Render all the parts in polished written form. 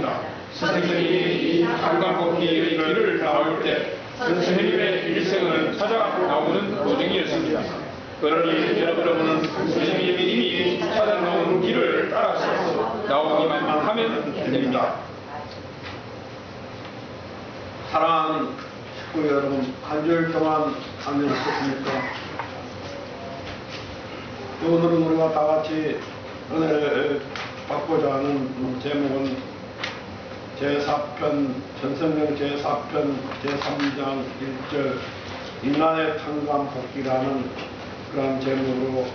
있습니다. 스승님이 이 한강걷기의 길을 나올 때 스승님의 일생을 찾아 나오는 도중이었습니다. 그러니 여러분은 스승님이 이미 찾아 나오는 길을 따라서 나오기만 하면 됩니다. 사랑하는 식구 여러분, 한 주일 동안 안녕하셨습니까? 오늘은 우리가 다 같이 은혜를 받고자 하는 제목은 제4편, 전성경 제4편 제3장 1절 인간의 탕감 복귀라는 그런 제목으로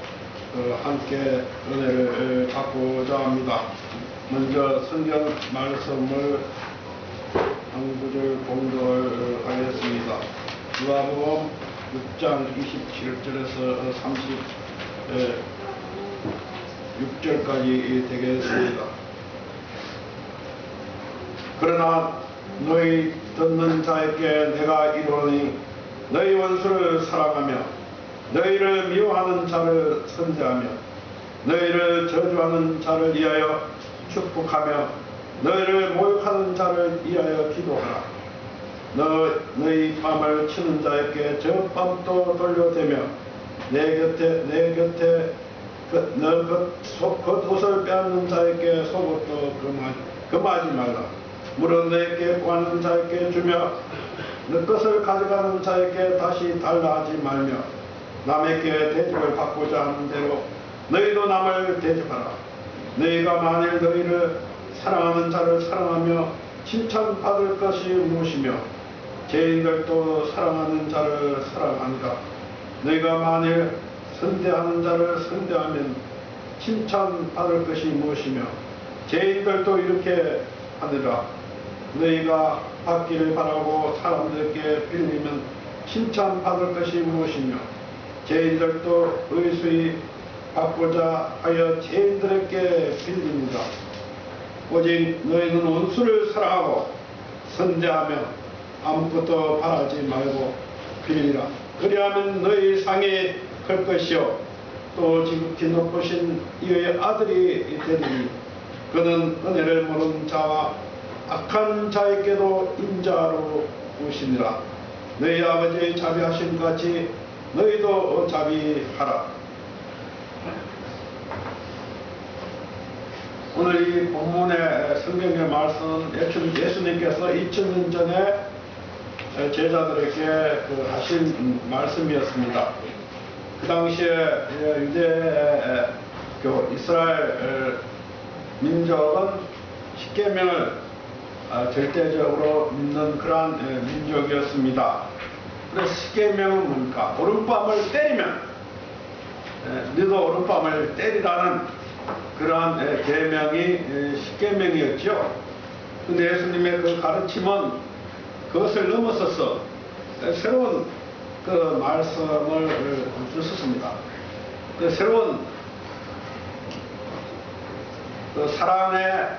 함께 은혜를 받고자 합니다. 먼저 성경 말씀을 한 구절 봉독을 하겠습니다. 누가복음 6장 27절에서 36절까지 되겠습니다. 그러나 너희 듣는 자에게 내가 이르노니 너희 원수를 사랑하며 너희를 미워하는 자를 선대하며 너희를 저주하는 자를 위하여 축복하며 너희를 모욕하는 자를 위하여 기도하라. 너희 뺨을 치는 자에게 저 뺨도 돌려대며 내 곁에 겉옷을 빼앗는 자에게 속옷도 금하지 말라. 물은 너에게 구하는 자에게 주며 너 것을 가져가는 자에게 다시 달라 하지 말며 남에게 대접을 받고자 하는 대로 너희도 남을 대접하라. 너희가 만일 너희를 사랑하는 자를 사랑하며 칭찬받을 것이 무엇이며 죄인들도 사랑하는 자를 사랑하니라. 너희가 만일 선대하는 자를 선대하면 칭찬받을 것이 무엇이며 죄인들도 이렇게 하느라. 너희가 받기를 바라고 사람들에게 빌리면 칭찬받을 것이 무엇이며 죄인들도 의수히 받고자 하여 죄인들에게 빌립니다. 오직 너희는 원수를 사랑하고 선대하며 아무것도 바라지 말고 빌리라. 그리하면 너희 상이 클 것이요 또 지극히 높으신 이의 아들이 되리니 그는 은혜를 모르는 자와 악한 자에게도 인자로 오시니라. 너희 아버지의 자비하심 같이 너희도 자비하라. 오늘 이 본문의 성경의 말씀은 예수님께서 2000년 전에 제자들에게 하신 말씀이었습니다. 그 당시에 유대 이스라엘 민족은 십계명을 절대적으로 믿는 그러한 민족이었습니다. 그래서 십계명은 뭡니까? 오른밤을 때리면 너도 오른밤을 때리라는 그러한 계명이 십계명이었죠. 근데 예수님의 그 가르침은 그것을 넘어서서 새로운 그 말씀을 주셨습니다. 그 새로운 그 사랑의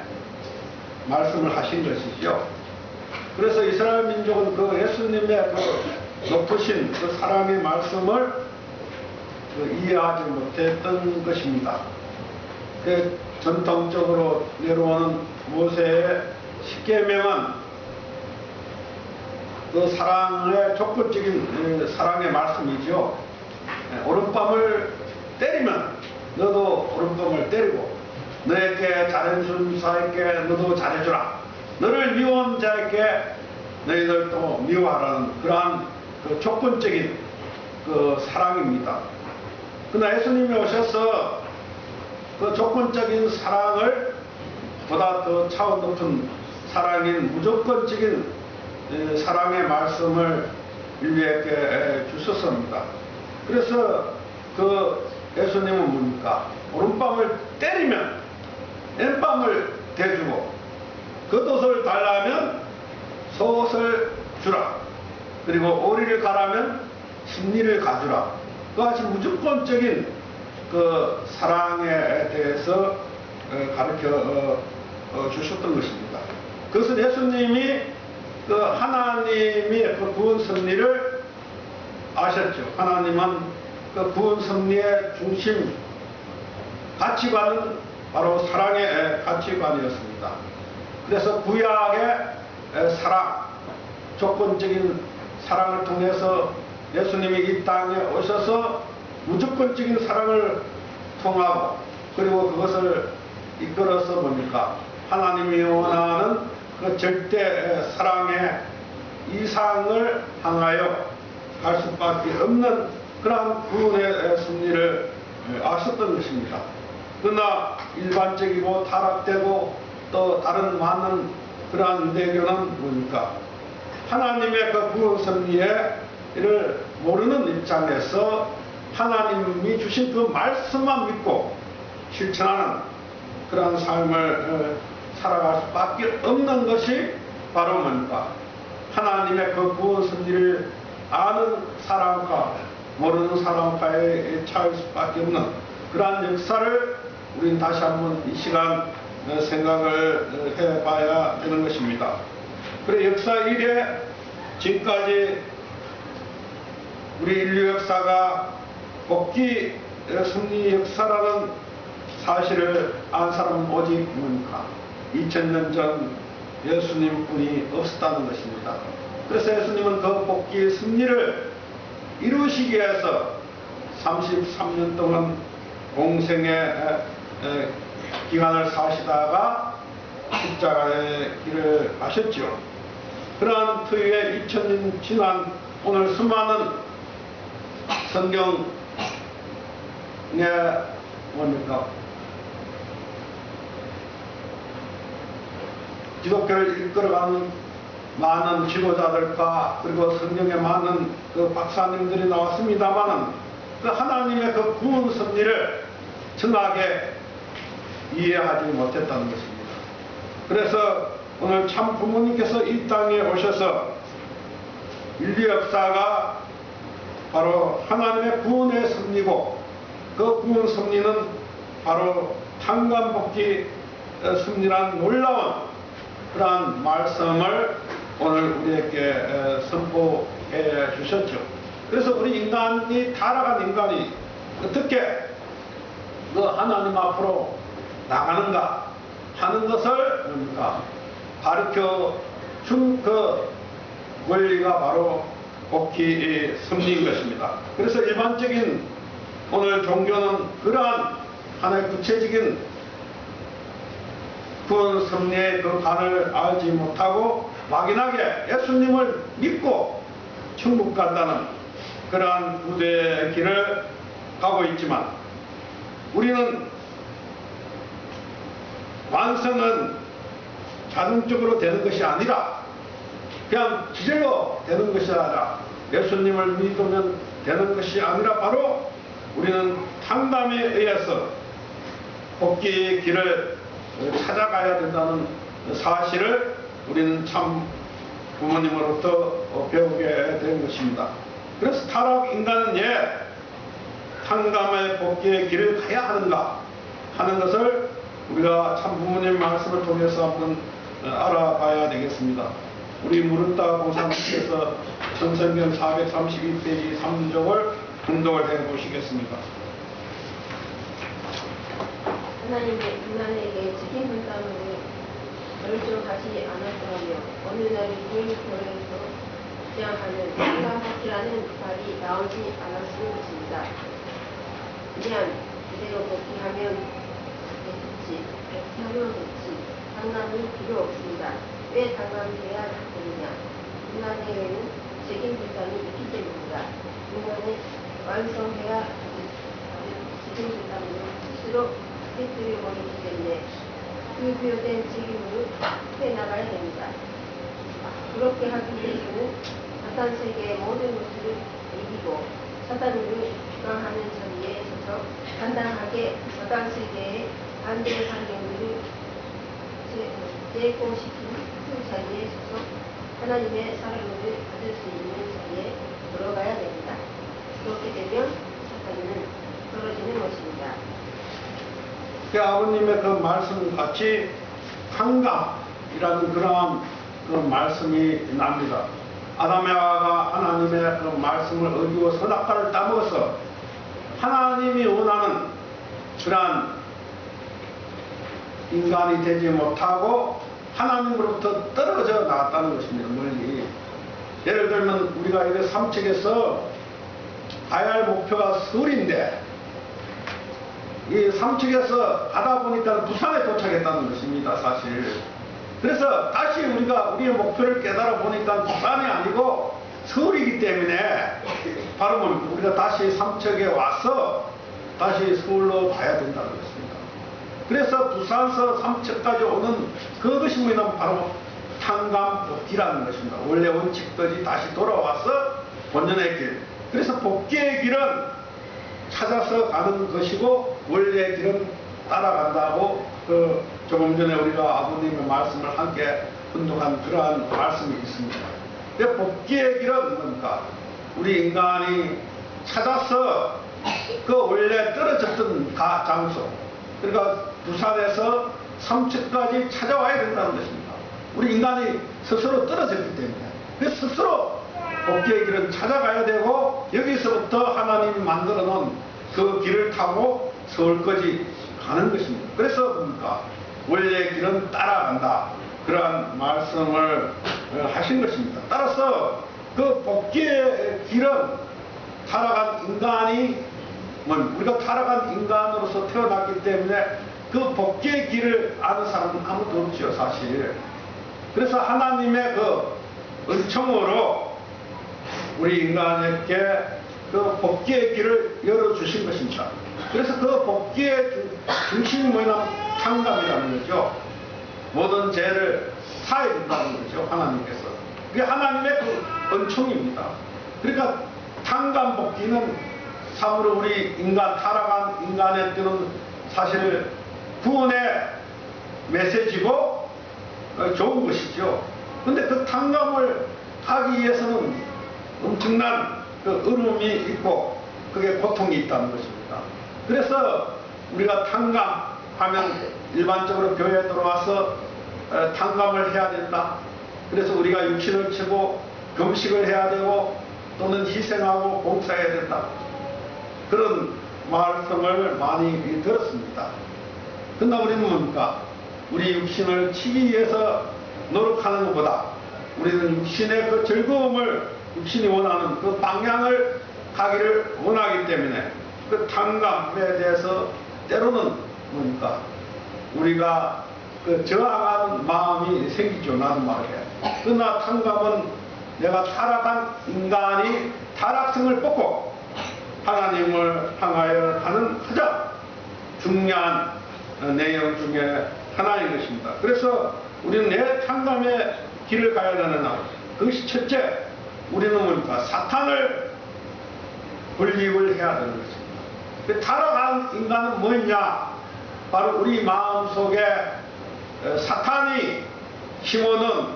말씀을 하신 것이죠. 그래서 이스라엘 민족은 그 예수님의 그 높으신 그 사랑의 말씀을 이해하지 못했던 것입니다. 그 전통적으로 내려오는 모세의 십계명은 그 사랑의 촉구적인 사랑의 말씀이죠. 오른밤을 때리면 너도 오른밤을 때리고 너에게 잘해준 자에게 너도 잘해주라. 너를 미워한 자에게 너희들도 미워하라는 그러한 그 조건적인 그 사랑입니다. 그러나 예수님이 오셔서 그 조건적인 사랑을 보다 더 차원 높은 사랑인 무조건적인 사랑의 말씀을 인류에게 주셨습니다. 그래서 그 예수님은 뭡니까? 오른밤을 때리면 왼밤을 대주고 겉옷을 달라면 속옷을 주라. 그리고 오리를 가라면 승리를 가주라. 그같이 무조건적인 그 사랑에 대해서 가르쳐 주셨던 것입니다. 그것은 예수님이 그 하나님이 그 구원 섭리를 아셨죠. 하나님은 그 구원 섭리의 중심 가치관은 바로 사랑의 가치관이었습니다. 그래서 구약의 사랑, 조건적인 사랑을 통해서 예수님이 이 땅에 오셔서 무조건적인 사랑을 통하고, 그리고 그것을 이끌어서 뭡니까? 하나님이 원하는 그 절대 사랑의 이상을 향하여 갈 수밖에 없는 그러한 구원의 승리를 아셨던 것입니다. 그러나 일반적이고 타락되고 또 다른 많은 그러한 유대교는 뭡니까? 하나님의 그 구원 승리를 모르는 입장에서 하나님이 주신 그 말씀만 믿고 실천하는 그러한 삶을 살아갈 수밖에 없는 것이 바로 뭡니까? 하나님의 그 구원 승리를 아는 사람과 모르는 사람과의 차이일 수밖에 없는 그러한 역사를 우리는 다시 한번 이 시간 생각을 해봐야 되는 것입니다. 그래 역사 이래 지금까지 우리 인류 역사가 복귀 승리 역사라는 사실을 안 사람은 오직 뭡니까? 2000년 전 예수님뿐이 없었다는 것입니다. 그래서 예수님은 그 복귀 승리를 이루시기 위해서 33년 동안 공생의 기간을 사시다가 십자가의 길을 가셨죠. 그러한 터위에 2000년 지난 오늘 수많은 성경의 뭡니까? 기독교를 이끌어가는 많은 지도자들과 그리고 성경에 많은 그 박사님들이 나왔습니다만은 그 하나님의 그 구원 섭리를 정확하게 이해하지 못했다는 것입니다. 그래서 오늘 참 부모님께서 이 땅에 오셔서 인류 역사가 바로 하나님의 구원의 섭리고 그 구원 섭리는 바로 탄감복귀 섭리란 놀라운 그러한 말씀을 오늘 우리에게 선포해 주셨죠. 그래서 우리 인간이 타락한 인간이 어떻게 그 하나님 앞으로 나가는가 하는 것을 뭡니까? 가르쳐 준 그 원리가 바로 복귀 섭리인 것입니다. 그래서 일반적인 오늘 종교는 그러한 하나의 구체적인 구원 섭리의 그 간을 알지 못하고 막연하게 예수님을 믿고 천국 간다는 그러한 구대의 길을 가고 있지만 우리는 완성은 자동적으로 되는 것이 아니라 그냥 기절로 되는 것이 아니라 예수님을 믿으면 되는 것이 아니라 바로 우리는 탕감에 의해서 복귀의 길을 찾아가야 된다는 사실을 우리는 참 부모님으로부터 배우게 된 것입니다. 그래서 타락 인간은 탕감의 복귀의 길을 가야 하는가 하는 것을 우리가 참 부모님 말씀을 통해서 한번 알아봐야 되겠습니다. 우리 무릇다 공사님께서 전성경 432페이지 3쪽을 분독을 해 보시겠습니다. 하나님의 인간에게 책임 분담으로 결정하지 않았더라며 어느 날 교육원에서 주장하는 탄감복귀라는 말이 나오지 않았을 것입니다. 그냥 그대로 복귀하면 됐지, 복귀하면 됐지, 탄감이 필요 없습니다. 왜 탄감해야 되느냐? 인간에게는 책임 분담이 있기 때문입니다. 인간은 완성해야 하는 책임 분담으로 스스로 깨뜨려버리기 때문에 그 부여된 책임으로 해나가야 됩니다. 그렇게 하기 위해서는 사탄 세계의 모든 것을 이기고 사탄을 주강하는 자리에 서서 단단하게 사탄 세계의 반대 환경을 제거시킨 그 자리에 서서 하나님의 사랑을 받을 수 있는 자리에 들어가야 됩니다. 그렇게 되면 사탄은 떨어지는 것입니다. 그 아버님의 그 말씀 같이 탕감이라는 그러한 그 말씀이 납니다. 아담의 아가 하나님의 그 말씀을 어기고 선악과를 따먹어서 하나님이 원하는 그러한 인간이 되지 못하고 하나님으로부터 떨어져 나왔다는 것입니다. 멀리. 예를 들면 우리가 이제 삼척에서 가야 할 목표가 서울인데 이 삼척에서 가다 보니까 부산에 도착했다는 것입니다. 사실. 그래서 다시 우리가 우리의 목표를 깨달아 보니까 부산이 아니고 서울이기 때문에 바로 우리가 다시 삼척에 와서 다시 서울로 가야 된다는 것입니다. 그래서 부산서 삼척까지 오는 그것이 뭐냐면 바로 탕감복귀라는 것입니다. 원래 원칙들이 다시 돌아와서 본연의 길. 그래서 복귀의 길은 찾아서 가는 것이고 원래의 길은 따라간다고 조금 전에 우리가 아버님의 말씀을 함께 분독한 그러한 말씀이 있습니다. 복귀의 길은 뭡니까? 우리 인간이 찾아서 그 원래 떨어졌던 장소, 그러니까 부산에서 삼척까지 찾아와야 된다는 것입니다. 우리 인간이 스스로 떨어졌기 때문에 그 스스로 복귀의 길은 찾아가야 되고 여기서부터 하나님이 만들어 놓은 그 길을 타고 서울까지 가는 것입니다. 그래서 뭡니까? 원래의 길은 따라간다. 그러한 말씀을 하신 것입니다. 따라서 그 복귀의 길은 타락한 인간이 우리가 타락한 인간으로서 태어났기 때문에 그 복귀의 길을 아는 사람은 아무도 없죠, 사실. 그래서 하나님의 그 은총으로 우리 인간에게 그 복귀의 길을 열어주신 것입니다. 그래서 그 복귀의 중심이 뭐냐면 탕감이라는 거죠. 모든 죄를 사해 준다는 거죠, 하나님께서. 그게 하나님의 그 은총입니다. 그러니까 탕감 복귀는 참으로 우리 인간, 타락한 인간에게는 사실 구원의 메시지고 좋은 것이죠. 근데 그 탕감을 하기 위해서는 엄청난 그 어려움이 있고 그게 고통이 있다는 것입니다. 그래서 우리가 탕감하면 일반적으로 교회에 들어와서 탕감을 해야 된다. 그래서 우리가 육신을 치고 금식을 해야 되고 또는 희생하고 봉사해야 된다. 그런 말씀을 많이 들었습니다. 그러나 우리는 뭡니까? 우리 육신을 치기 위해서 노력하는 것보다 우리는 육신의 그 즐거움을 육신이 원하는 그 방향을 가기를 원하기 때문에 그 탕감에 대해서 때로는 뭡니까? 우리가 그 저항하는 마음이 생기죠. 나도 말해. 그러나 탕감은 내가 타락한 인간이 타락성을 뽑고 하나님을 향하여 하는 가장 중요한 내용 중에 하나인 것입니다. 그래서 우리는 내 탕감의 길을 가야 되느냐. 그것이 첫째, 우리는 뭡니까? 사탄을 분립을 해야 되는 것입니다. 타락한 인간은 뭐냐? 바로 우리 마음속에 사탄이 심어놓은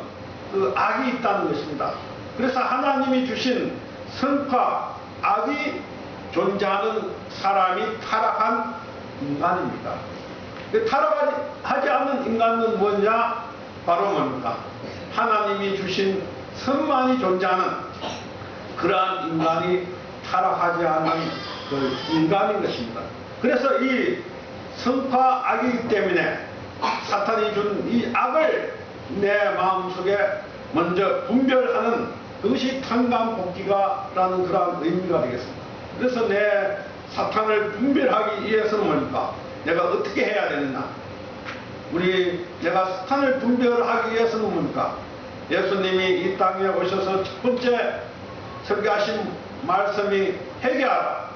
그 악이 있다는 것입니다. 그래서 하나님이 주신 선과 악이 존재하는 사람이 타락한 인간입니다. 타락하지 않는 인간은 뭐냐? 바로 뭡니까? 하나님이 주신 선만이 존재하는 그러한 인간이 타락하지 않는 그 인간인 것입니다. 그래서 이 선과 악이기 때문에 사탄이 준 이 악을 내 마음속에 먼저 분별하는 그것이 탕감복귀가라는 그러한 의미가 되겠습니다. 그래서 내 사탄을 분별하기 위해서는 뭡니까? 내가 어떻게 해야 되느냐? 내가 사탄을 분별하기 위해서는 뭡니까? 예수님이 이 땅에 오셔서 첫 번째 설교하신 말씀이 회개하라.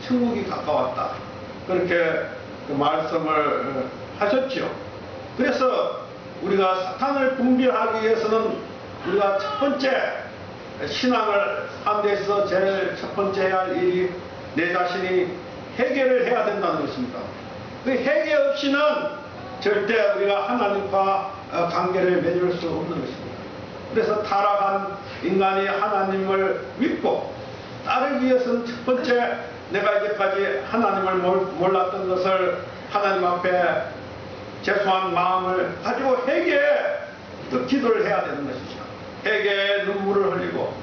천국이 가까웠다. 그렇게 그 말씀을 하셨죠. 그래서 우리가 사탄을 분별하기 위해서는 우리가 첫 번째 신앙을 하는 데 있어서 제일 첫 번째 해야 할 일이 내 자신이 회개를 해야 된다는 것입니다. 그 회개 없이는 절대 우리가 하나님과 관계를 맺을 수 없는 것입니다. 그래서 타락한 인간이 하나님을 믿고 따르기 위해서는 첫 번째 내가 이제까지 하나님을 몰랐던 것을 하나님 앞에 죄송한 마음을 가지고 회개에 기도를 해야 되는 것입니다. 회개에 눈물을 흘리고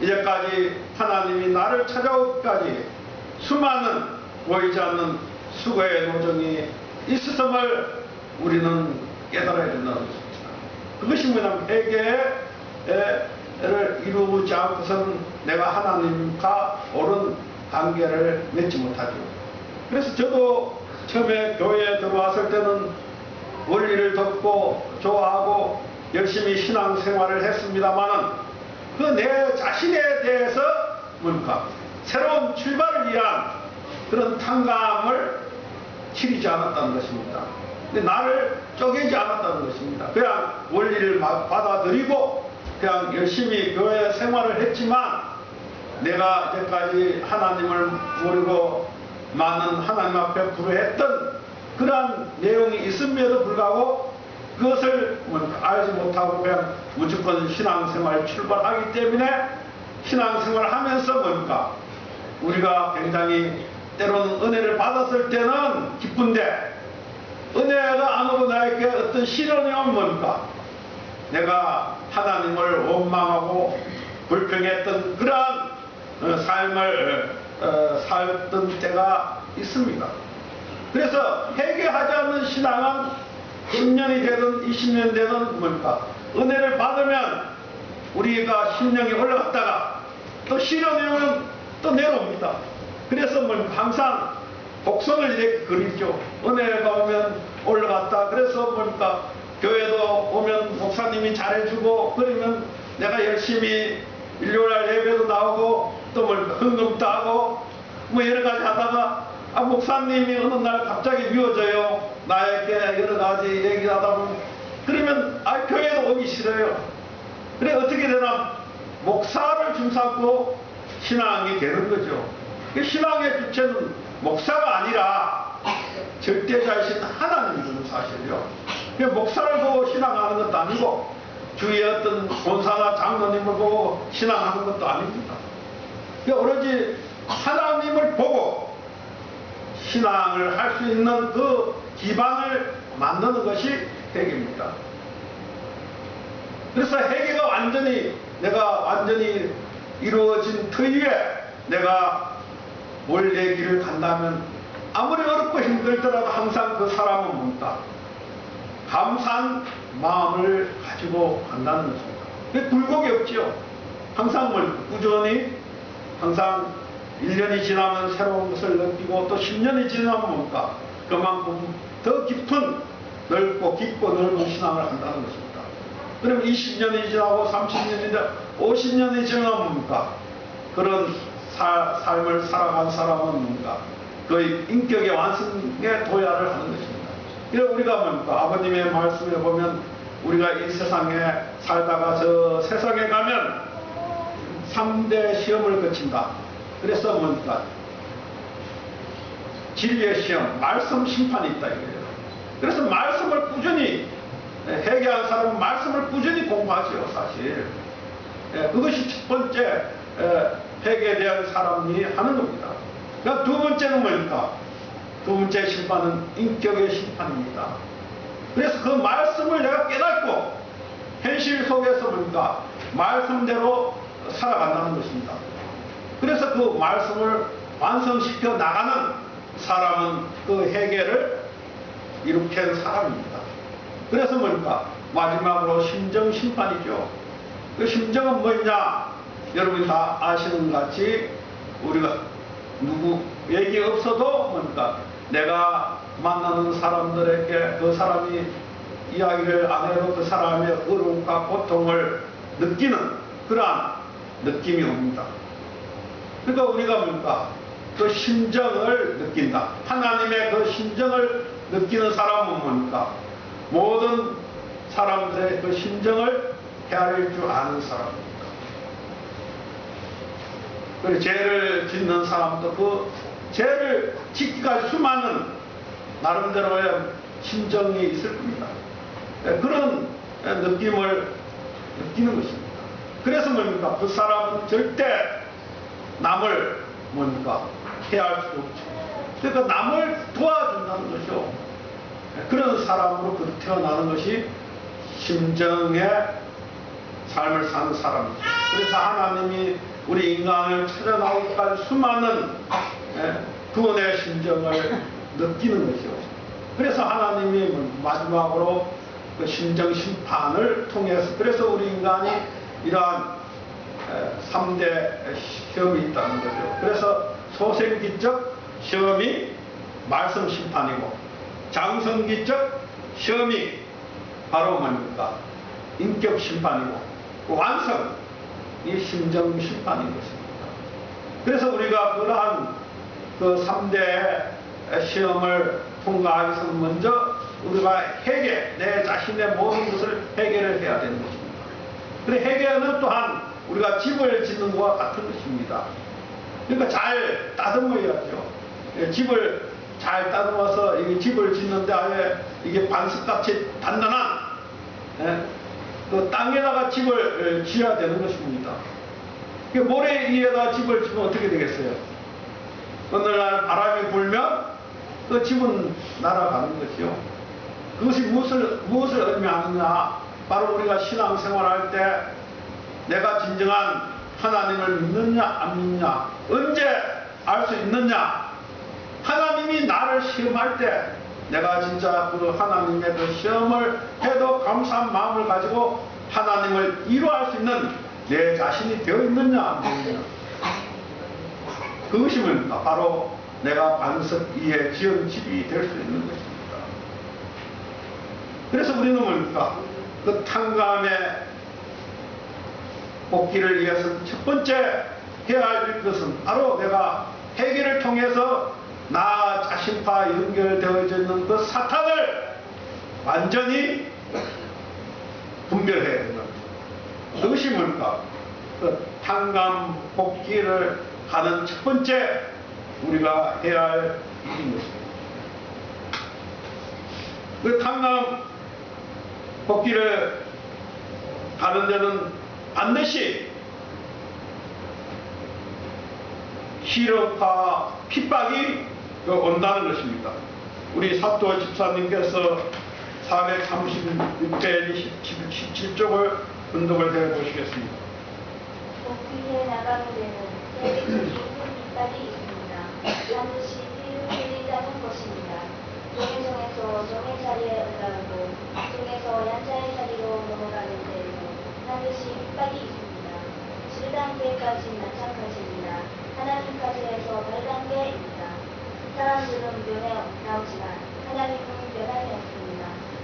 이제까지 하나님이 나를 찾아오기까지 수많은 보이지 않는 수고의 노정이 있었음을 우리는 깨달아야 된다는 것입니다. 그것이 뭐냐면 회개를 이루지 않고서는 내가 하나님과 옳은 관계를 맺지 못하죠. 그래서 저도 처음에 교회에 들어왔을 때는 원리를 듣고 좋아하고 열심히 신앙생활을 했습니다마는 그 내 자신에 대해서 뭡니까? 새로운 출발을 위한 그런 탕감을 치르지 않았다는 것입니다. 근데 나를 쪼개지 않았다는 것입니다. 그냥 원리를 받아들이고 그냥 열심히 교회 생활을 했지만 내가 이제까지 하나님을 모르고 많은 하나님 앞에 불효했던 그러한 내용이 있음에도 불구하고 그것을 알지 못하고 그냥 무조건 신앙생활 출발하기 때문에 신앙생활을 하면서 뭡니까? 우리가 굉장히 때로는 은혜를 받았을 때는 기쁜데 은혜가 안 오고 나에게 어떤 시련이 오면 뭡니까? 내가 하나님을 원망하고 불평했던 그러한 삶을 살던 때가 있습니다. 그래서 회개하지 않는 신앙은 10년이 되든 20년 되든 뭡니까? 은혜를 받으면 우리가 심령이 올라갔다가 또 시련이 오면 또 내려옵니다. 그래서 항상 곡선을 이렇게 그리죠. 은혜가 오면 올라갔다. 그래서 뭡니까? 교회도 오면 목사님이 잘해주고 그러면 내가 열심히 일요일날 예배도 나오고 또 헌금도 하고 뭐 여러 가지 하다가 목사님이 어느 날 갑자기 미워져요. 나에게 여러 가지 얘기를 하다 보면 그러면 교회도 오기 싫어요. 그래 어떻게 되나 목사를 중삼고 신앙이 되는 거죠. 신앙의 주체는 목사가 아니라 절대자이신 하나님이거든요. 사실요. 목사를 보고 신앙하는 것도 아니고 주위의 어떤 권사나 장로님을 보고 신앙하는 것도 아닙니다. 오로지 하나님을 보고 신앙을 할 수 있는 그 기반을 만드는 것이 회개입니다. 그래서 회개가 내가 완전히 이루어진 터위에 내가 원래 길을 간다면 아무리 어렵고 힘들더라도 항상 그 사람은 뭡니까? 감사한 마음을 가지고 간다는 것입니다. 굴곡이 없지요. 항상 꾸준히 항상 1년이 지나면 새로운 것을 느끼고 또 10년이 지나면 뭡니까? 그만큼 더 깊은 넓고 깊고 넓은 신앙을 한다는 것입니다. 그럼 20년이 지나고 30년이 지나고 50년이 지나면 뭡니까? 그런 삶을 살아간 사람은 뭡니까? 그 인격의 완성에 도야를 하는 것입니다. 그래서 우리가 뭡니까? 아버님의 말씀에 보면 우리가 이 세상에 살다가 저 세상에 가면 3대 시험을 거친다. 그래서 뭡니까? 진리의 시험, 말씀 심판이 있다 이거예요. 그래서 말씀을 꾸준히 회개한 사람은 말씀을 꾸준히 공부하죠, 사실. 그것이 첫 번째 회개에 대한 사람이 하는 겁니다. 그러니까 두 번째는 뭡니까? 두 번째 심판은 인격의 심판입니다. 그래서 그 말씀을 내가 깨닫고 현실 속에서 뭡니까? 말씀대로 살아간다는 것입니다. 그래서 그 말씀을 완성시켜 나가는 사람은 그 회개를 이룩한 사람입니다. 그래서 뭡니까? 마지막으로 심정 심판이죠. 그 심정은 뭐냐? 여러분이 다 아시는 것 같이 우리가 누구 얘기 없어도 뭡니까? 내가 만나는 사람들에게 그 사람이 이야기를 안 해도 그 사람의 어려움과 고통을 느끼는 그러한 느낌이 옵니다. 그러니까 우리가 뭡니까? 그 심정을 느낀다. 하나님의 그 심정을 느끼는 사람은 뭡니까? 모든 사람들의 그 심정을 헤아릴 줄 아는 사람입니다. 그리고 죄를 짓는 사람도 그 죄를 짓기까지 수많은 나름대로의 심정이 있을 겁니다. 그런 느낌을 느끼는 것입니다. 그래서 뭡니까? 그 사람은 절대 남을 뭡니까? 해할 수 없죠. 그러니까 남을 도와준다는 것이죠. 그런 사람으로 태어나는 것이 심정의 삶을 사는 사람이죠. 그래서 하나님이 우리 인간을 찾아 나오기까지 수많은 구원의 심정을 느끼는 것이죠. 그래서 하나님이 마지막으로 그 심정 심판을 통해서, 그래서 우리 인간이 이러한 3대 시험이 있다는 거죠. 그래서 소생기적 시험이 말씀 심판이고, 장성기적 시험이 바로 뭡니까? 인격 심판이고, 완성이 심정 심판인 것입니다. 그래서 우리가 그러한 그 3대 시험을 통과하기 위해서 먼저 우리가 해결, 내 자신의 모든 것을 해결을 해야 되는 것입니다. 그런데 해결은 또한 우리가 집을 짓는 것과 같은 것입니다. 그러니까 잘 다듬어야죠. 집을 잘 다듬어서 이 집을 짓는데 아예 이게 반석같이 단단한 그 땅에다가 집을 지어야 되는 것입니다. 모래 위에다 집을 지면 어떻게 되겠어요? 어느 날 바람이 불면 그 집은 날아가는 것이요. 그것이 무엇을 의미하느냐? 바로 우리가 신앙생활할 때 내가 진정한 하나님을 믿느냐 안 믿느냐, 언제 알 수 있느냐? 하나님이 나를 시험할 때 내가 진짜 그 하나님의 그 시험을 해도 감사한 마음을 가지고 하나님을 이루할 수 있는 내 자신이 되어 있느냐 안 되느냐, 그것이 뭡니까? 바로 내가 반석 위에 지은 집이 될 수 있는 것입니다. 그래서 우리는 뭡니까? 그 탕감의 복귀를 위해서 첫 번째 해야 할 것은 바로 내가 회개를 통해서 나 자신과 연결되어져 있는 그 사탄을 완전히 분별해야 되는 겁니다. 그것이 뭡니까? 그 탕감 복귀를 하는 첫 번째 우리가 해야 할 일인 것입니다. 그 탕감 복귀를 하는 데는 반드시 시련과 핍박이 온다는 것입니다. 우리 사도 집사님께서 436배 17쪽을 분독을 해보시겠습니다. 복귀해 나가는 데는 세계적인 핍박이 있습니다. 반드시 피를 흘린다는 것입니다. 종의성에서 종의 자리에 올라가고 종에서 양자의 자리로 넘어가는 데에도 반드시 핍박이 있습니다. 7단계까지 마찬가지입니다. 하나님까지 해서 8단계입니다. 사람들은 변해 나오지만 하나님은 변함이 없습니다.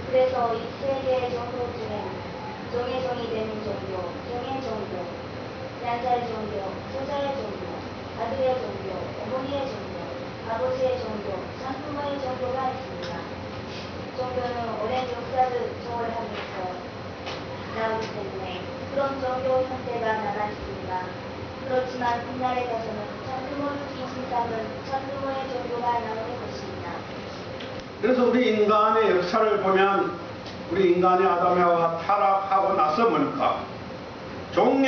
그래서 이 세 개의 종교 중에는 종의 종이 되는 종교, 종의 종교, 양자의 종교, 소자의 종교, 아들의 종교, 어머니의 종교, 아버지의 종교, 산부모의 종교가 있습니다. 종교는 오랜 역사를 초월하면서 나오기 때문에 그런 종교 형태가 남아있습니다. 그렇지만 훗날에 가서는 천부모를 이신상은 천부모의 종교가 나오는 것입니다. 그래서 우리 인간의 역사를 보면 우리 인간의 아담 하와가 타락하고 나서 뭡니까? 종이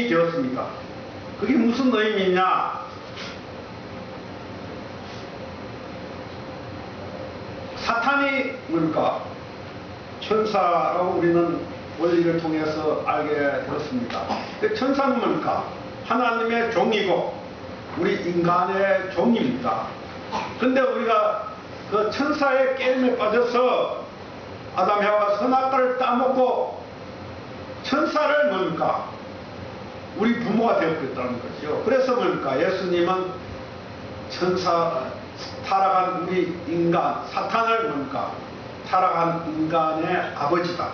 되었습니다. 그게 무슨 의미냐? 사탄이 뭡니까? 천사라고 우리는 원리를 통해서 알게 되었습니다. 천사는 뭡니까? 하나님의 종이고 우리 인간의 종입니다. 그런데 우리가 그 천사의 게임에 빠져서 아담 하와가 선악과를 따먹고 천사를 뭡니까? 우리 부모가 되었다는 것이요. 그래서 뭡니까? 예수님은 천사, 타락한 우리 인간, 사탄을 뭡니까? 타락한 인간의 아버지다.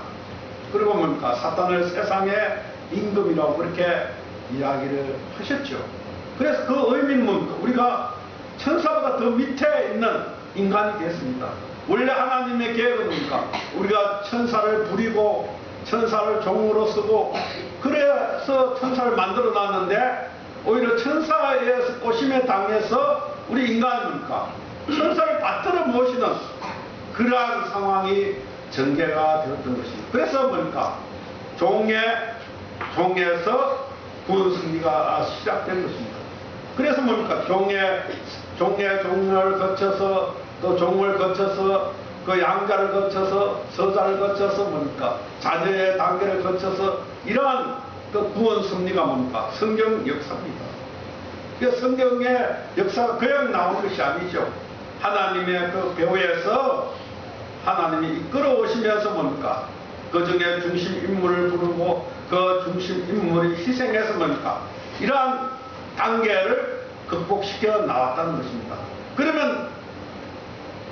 그리고 뭡니까? 사탄을 세상의 임금이라고 그렇게 이야기를 하셨죠. 그래서 그 의미는 뭡니까? 우리가 천사보다 더 밑에 있는 인간이 됐습니다. 원래 하나님의 계획은 뭡니까? 우리가 천사를 부리고 천사를 종으로 쓰고 그래서 천사를 만들어 놨는데 오히려 천사에 의해서 꼬심에 당해서 우리 인간은 뭡니까? 천사를 받들어 모시는 그러한 상황이 전개가 되었던 것입니다. 그래서 뭡니까? 종에서 구원 승리가 시작된 것입니다. 그래서 뭡니까? 종을 거쳐서 또 종을 거쳐서 그 양자를 거쳐서 서자를 거쳐서 뭡니까? 자녀의 단계를 거쳐서 이러한 그 구원 승리가 뭡니까? 성경 역사입니다. 그 성경의 역사가 그냥 나온 것이 아니죠. 하나님의 그 배후에서 하나님이 이끌어오시면서 뭡니까? 그 중에 중심 인물을 부르고 그 중심 인물이 희생해서 뭡니까? 이러한 단계를 극복시켜 나왔다는 것입니다. 그러면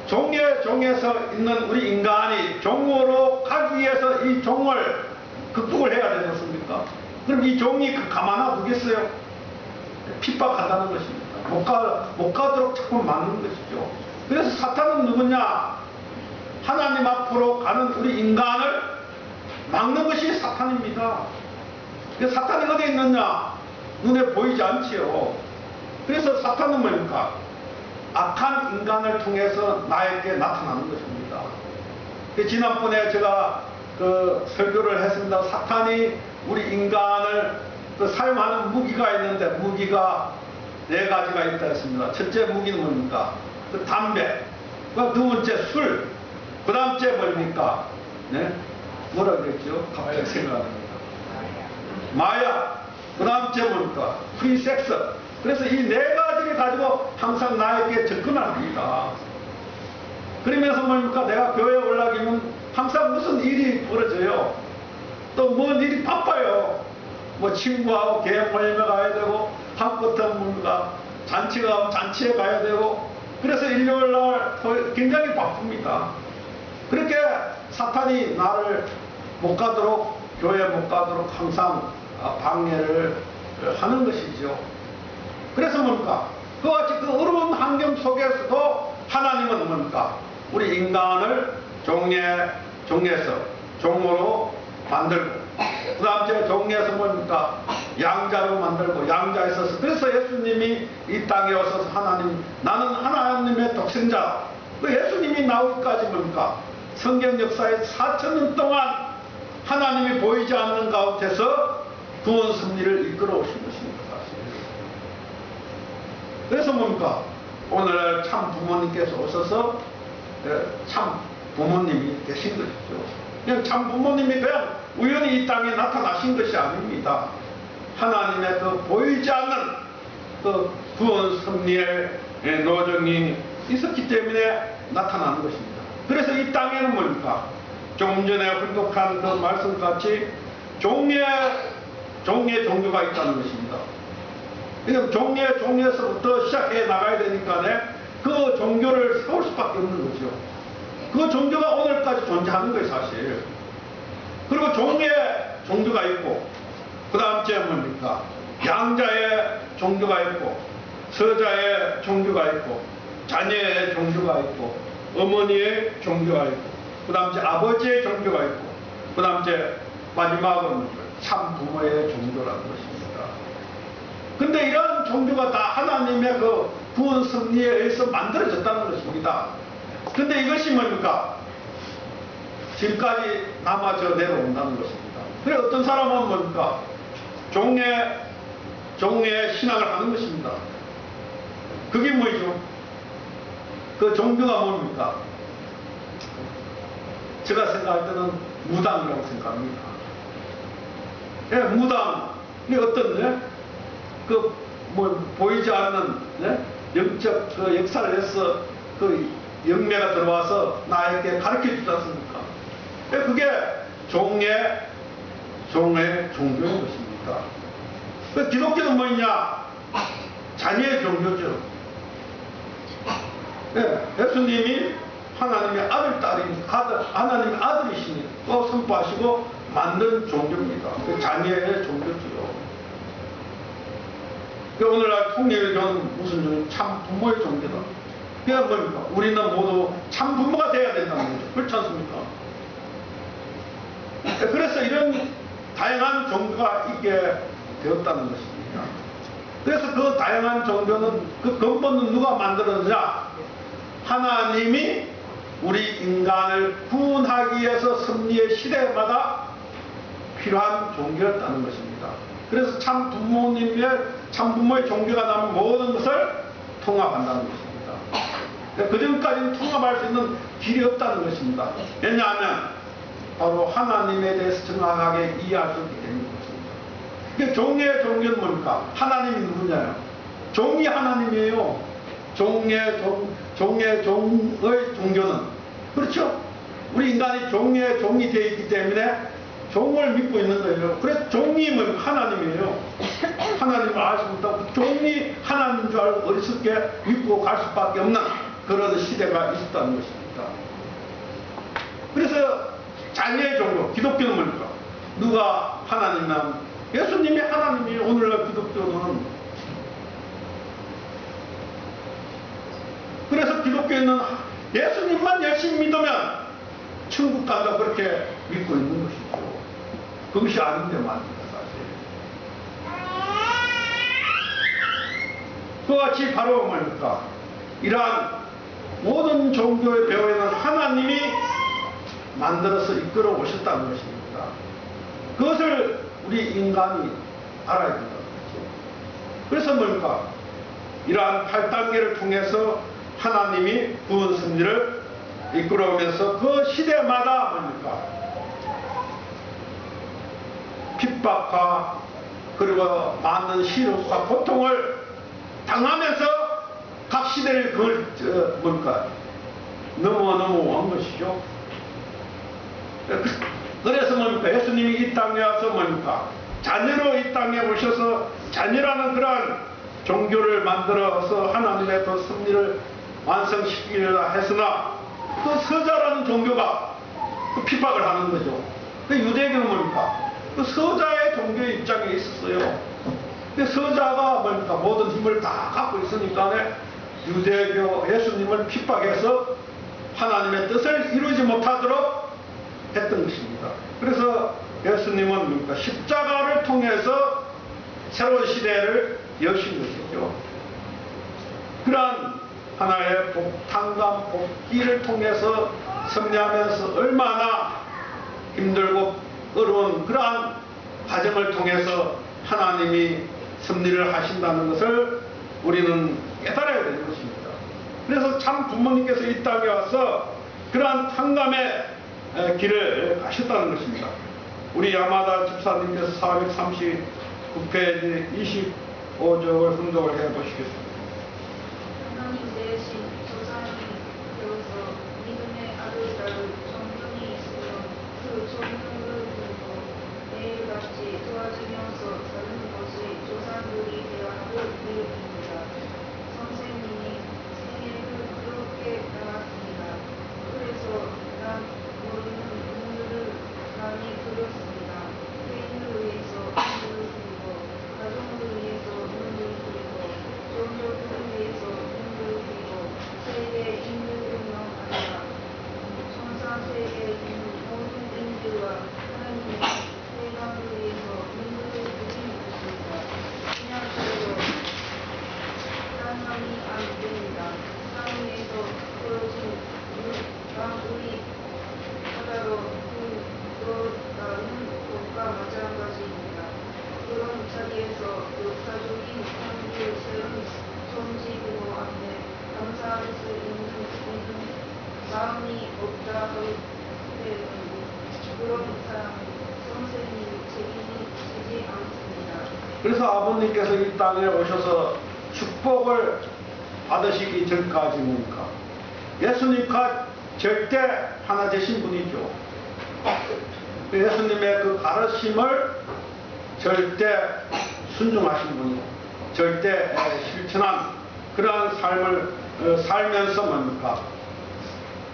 종에서 있는 우리 인간이 종으로 가기 위해서 이 종을 극복을 해야 되지 않습니까? 그럼 이 종이 가만히 두겠어요? 핍박한다는 것입니다. 못 가도록 자꾸 막는 것이죠. 그래서 사탄은 누구냐? 하나님 앞으로 가는 우리 인간을 막는 것이 사탄입니다. 그래서 사탄이 어디에 있느냐? 눈에 보이지 않지요. 그래서 사탄은 뭡니까? 악한 인간을 통해서 나에게 나타나는 것입니다. 지난번에 제가 설교를 했습니다. 사탄이 우리 인간을 사용하는 무기가 있는데 무기가 4가지가 있다 했습니다. 첫째 무기는 뭡니까? 담배. 두 번째 술. 그 다음째 뭡니까? 네? 뭐라 그랬죠? 갑자기 생각납니다. 마약. 그 다음째 뭡니까? 프리섹스. 그래서 이 4가지를 가지고 항상 나에게 접근합니다. 그러면서 뭡니까? 내가 교회에 올라가면 항상 무슨 일이 벌어져요. 또 뭔 일이 바빠요. 뭐 친구하고 계획 모임에 가야 되고, 한껏한 뭔가 잔치가 가면 잔치에 가야 되고, 그래서 일요일날 굉장히 바쁩니다. 그렇게 사탄이 나를 못 가도록, 교회에 못 가도록 항상 방해를 하는 것이죠. 그래서 뭡니까? 그와 같이 그 어려운 환경 속에서도 하나님은 뭡니까? 우리 인간을 종에서 종으로 만들고, 그 다음에 종에서 뭡니까? 양자로 만들고, 양자에 있어서, 그래서 예수님이 이 땅에 오셔서 나는 하나님의 독생자. 그 예수님이 나오기까지 뭡니까? 성경 역사에 4,000년 동안 하나님이 보이지 않는 가운데서 구원 섭리를 이끌어 오신 것입니다. 그래서 뭡니까? 오늘 참 부모님께서 오셔서 참 부모님이 되신 것이죠. 그냥 참 부모님이 그냥 우연히 이 땅에 나타나신 것이 아닙니다. 하나님의 보이지 않는 구원 섭리의 노정이 있었기 때문에 나타나는 것입니다. 그래서 이 땅에는 뭡니까? 조금 전에 훈독한 말씀같이 종의 종교가 있다는 것입니다. 그러니까 종에서부터 시작해 나가야 되니까 그 종교를 세울 수밖에 없는 거죠. 그 종교가 오늘까지 존재하는 거예요, 사실. 그리고 종의 종교가 있고, 그 다음째 뭡니까? 양자의 종교가 있고, 서자의 종교가 있고, 자녀의 종교가 있고, 어머니의 종교가 있고, 그 다음째 아버지의 종교가 있고, 그 다음째 마지막은 참 부모의 종교라는 것입니다. 근데 이런 종교가 다 하나님의 구원 섭리에 의해서 만들어졌다는 것입니다. 근데 이것이 뭡니까? 지금까지 남아져 내려온다는 것입니다. 그래 어떤 사람은 뭡니까? 종의 신앙을 하는 것입니다. 그게 뭐죠? 그 종교가 뭡니까? 제가 생각할 때는 무당이라고 생각합니다. 예, 무당이 어떤 보이지 않는 영적 역사를 해서 영매가 들어와서 나에게 가르쳐 주지 않습니까? 그게 종의 종교인 것입니다. 기독교는 뭐냐? 자녀의 종교죠. 예수님이 하나님의 하나님의 아들이시니 또 선포하시고 만든 종교입니다. 자녀의 종교죠. 오늘날 통일교는 무슨 종교? 참 부모의 종교다. 그게 뭡니까? 우리는 모두 참 부모가 돼야 된다는 거죠. 그렇지 않습니까? 그래서 이런 다양한 종교가 있게 되었다는 것입니다. 그래서 그 다양한 종교는 그 근본은 누가 만들었느냐? 하나님이 우리 인간을 구원하기 위해서 섭리의 시대마다 필요한 종교였다는 것입니다. 그래서 참 부모의 종교가 나면 모든 것을 통합한다는 것입니다. 그 전까지는 통합할 수 있는 길이 없다는 것입니다. 왜냐하면 바로 하나님에 대해서 정확하게 이해할 수 있기 때문입니다. 종의 종교는 뭡니까? 하나님이 누구냐요? 종이 하나님이에요. 종의 종교는 그렇죠? 우리 인간이 종의 종이 되어 있기 때문에 종을 믿고 있는 거예요. 그래서 종님은 하나님이에요. 하나님을 알지 못하고 종이 하나님인 줄 알고 어리석게 믿고 갈 수밖에 없는 그런 시대가 있었다는 것입니다. 그래서 자녀의 종교, 기독교는 뭡니까? 누가 하나님이면 예수님이 하나님이에요. 오늘날 기독교는. 그래서 기독교는 예수님만 열심히 믿으면 천국 간다 그렇게 믿고 있는 것이죠. 그것이 아닌데 말입니다, 사실. 그와 같이 바로 뭡니까? 이러한 모든 종교의 배후에는 하나님이 만들어서 이끌어 오셨다는 것입니다. 그것을 우리 인간이 알아야 된다는 거죠. 그래서 뭡니까? 이러한 8단계를 통해서 하나님이 구원 섭리를 이끌어오면서 그 시대마다 뭡니까? 핍박과 그리고 많은 시련과 고통을 당하면서 각 시대를 그걸 뭡니까? 넘어온 것이죠. 그래서 뭡니까? 예수님이 이 땅에 와서 뭡니까? 자녀로 이 땅에 오셔서 자녀라는 그러한 종교를 만들어서 하나님의 그 섭리를 완성시키려 했으나 그 서자라는 종교가 그 핍박을 하는 거죠. 그 유대교는 뭡니까? 그 서자의 종교의 입장에 있었어요. 그 서자가 뭡니까? 모든 힘을 다 갖고 있으니까 유대교 예수님을 핍박해서 하나님의 뜻을 이루지 못하도록 했던 것입니다. 그래서 예수님은 뭡니까? 십자가를 통해서 새로운 시대를 여신 것이죠. 그러한 하나의 복탕감, 복기를 통해서 섭리하면서 얼마나 힘들고 어려운 그러한 과정을 통해서 하나님이 섭리를 하신다는 것을 우리는 깨달아야 되는 것입니다. 그래서 참 부모님께서 이 땅에 와서 그러한 탕감의 길을 가셨다는 것입니다. 우리 야마다 집사님께서 439페이지 25쪽을 훈독을 해보시겠습니다. 하나님 대신 조상이 되어서 믿음의 아들들을 정령이 있으면 그 정령을 들고 매일같이 도와주면서 사는 것이 조상들이 되어야 할 일입니다. 선생님이 생애를 그렇게 나갔습니다. 그래서 난 모르는 눈물을 많이 흘렸습니다. 개인을 위해서 눈물을 흘리고 가정을 위해서 눈물을 흘리고 종교를 위해서 눈물을 흘리고 세계 인류뿐만 아니라 천상 세계에 있는 모든 인류와 하나님의 대강을 위해서 눈물을 흘리는 것입니다. 그냥 그래도 딴맘이 안 됩니다. 땅 위에서 떨어진 난 우리 바다로 흘러가는 것과 마찬가지입니다. 그런 자리에서 역사적인 한국의 새로운 정치부모 앞에 감사할 수 있는 마음이 없다 할 때는 그런 사람은 선생님 책임이 지지 않습니다. 그래서 아버님께서 이 땅에 오셔서 축복을 받으시기 전까지 뭡니까? 예수님과 절대 하나 되신 분이죠. 예수님의 그 가르침을 절대 순종하신 분이고 절대 실천한 그러한 삶을 살면서 뭡니까?